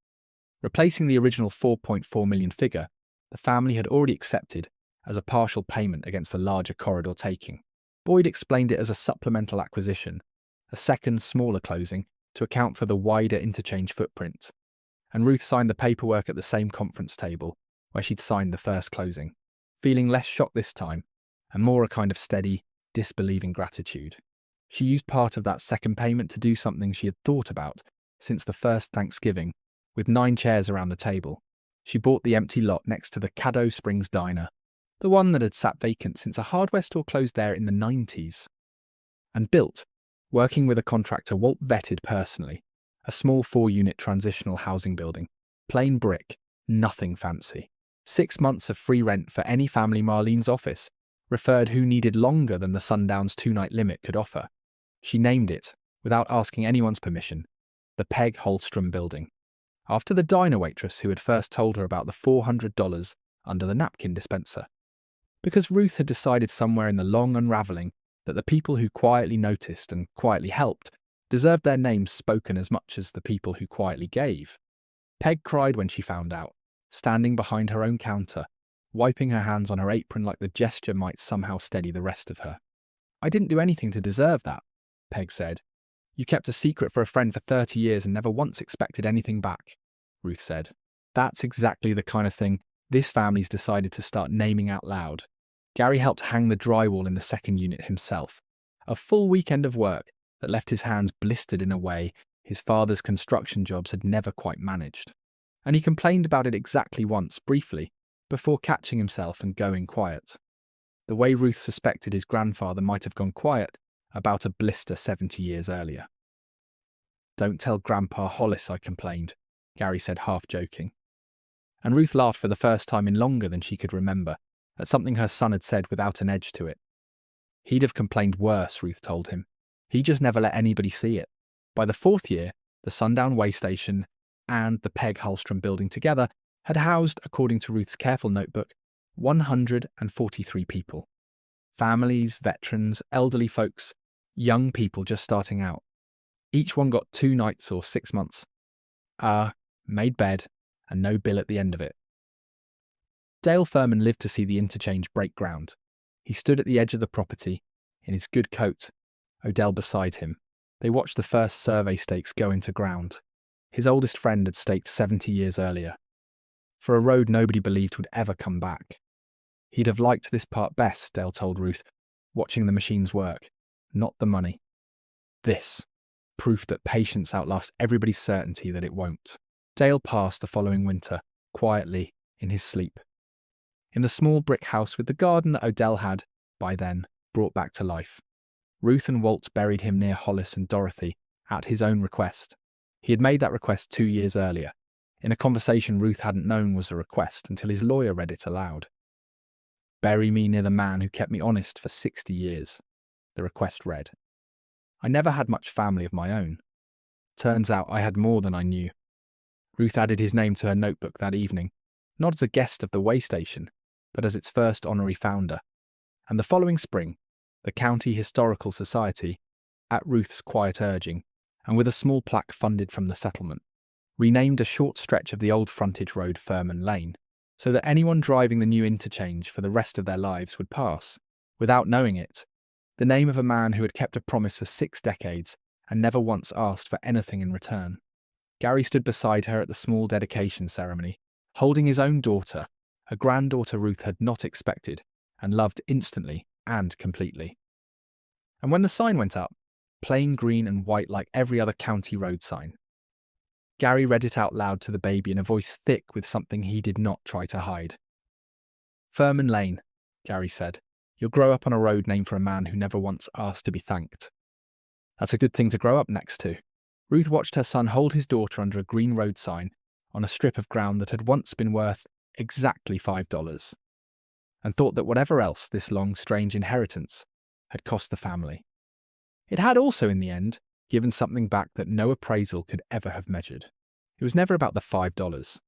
Replacing the original $4.4 million figure, the family had already accepted as a partial payment against the larger corridor taking. Boyd explained it as a supplemental acquisition, a second, smaller closing to account for the wider interchange footprint, and Ruth signed the paperwork at the same conference table where she'd signed the first closing, feeling less shocked this time and more a kind of steady, disbelieving gratitude. She used part of that second payment to do something she had thought about since the first Thanksgiving, with 9 chairs around the table. She bought the empty lot next to the Caddo Springs Diner, the one that had sat vacant since a hardware store closed there in the 90s, and built, working with a contractor Walt vetted personally, a small 4-unit transitional housing building, plain brick, nothing fancy. 6 months of free rent for any family Marlene's office, referred who needed longer than the Sundown's 2-night limit could offer. She named it, without asking anyone's permission, the Peg Holstrom Building, after the diner waitress who had first told her about the $400 under the napkin dispenser. Because Ruth had decided somewhere in the long unravelling that the people who quietly noticed and quietly helped deserved their names spoken as much as the people who quietly gave. Peg cried when she found out, standing behind her own counter, wiping her hands on her apron like the gesture might somehow steady the rest of her. I didn't do anything to deserve that, Peg said. You kept a secret for a friend for 30 years and never once expected anything back, Ruth said. That's exactly the kind of thing this family's decided to start naming out loud. Gary helped hang the drywall in the second unit himself, a full weekend of work that left his hands blistered in a way his father's construction jobs had never quite managed. And he complained about it exactly once, briefly, before catching himself and going quiet. The way Ruth suspected his grandfather might have gone quiet about a blister 70 years earlier. Don't tell Grandpa Hollis I complained, Gary said half-joking. And Ruth laughed for the first time in longer than she could remember, at something her son had said without an edge to it. He'd have complained worse, Ruth told him. He just never let anybody see it. By the 4th year, the Sundown Way Station and the Peg Holstrom Building together had housed, according to Ruth's careful notebook, 143 people. Families, veterans, elderly folks, young people just starting out. Each one got 2 nights or 6 months. Made bed, and no bill at the end of it. Dale Furman lived to see the interchange break ground. He stood at the edge of the property, in his good coat, Odell beside him. They watched the first survey stakes go into ground. His oldest friend had staked 70 years earlier, for a road nobody believed would ever come back. He'd have liked this part best, Dale told Ruth, watching the machines work, not the money. This, proof that patience outlasts everybody's certainty that it won't. Dale passed the following winter, quietly, in his sleep. In the small brick house with the garden that Odell had, by then, brought back to life. Ruth and Walt buried him near Hollis and Dorothy, at his own request. He had made that request 2 years earlier, in a conversation Ruth hadn't known was a request until his lawyer read it aloud. "Bury me near the man who kept me honest for 60 years, the request read. I never had much family of my own. Turns out I had more than I knew. Ruth added his name to her notebook that evening, not as a guest of the way station, but as its first honorary founder. And the following spring, the County Historical Society, at Ruth's quiet urging, and with a small plaque funded from the settlement, renamed a short stretch of the old frontage road Furman Lane, so that anyone driving the new interchange for the rest of their lives would pass, without knowing it, the name of a man who had kept a promise for 6 decades and never once asked for anything in return. Gary stood beside her at the small dedication ceremony, holding his own daughter, a granddaughter Ruth had not expected, and loved instantly and completely. And when the sign went up, plain green and white like every other county road sign, Gary read it out loud to the baby in a voice thick with something he did not try to hide. "Furman Lane," Gary said. "You'll grow up on a road named for a man who never once asked to be thanked." That's a good thing to grow up next to. Ruth watched her son hold his daughter under a green road sign on a strip of ground that had once been worth exactly $5, and thought that whatever else this long, strange inheritance had cost the family, it had also, in the end, given something back that no appraisal could ever have measured. It was never about the $5.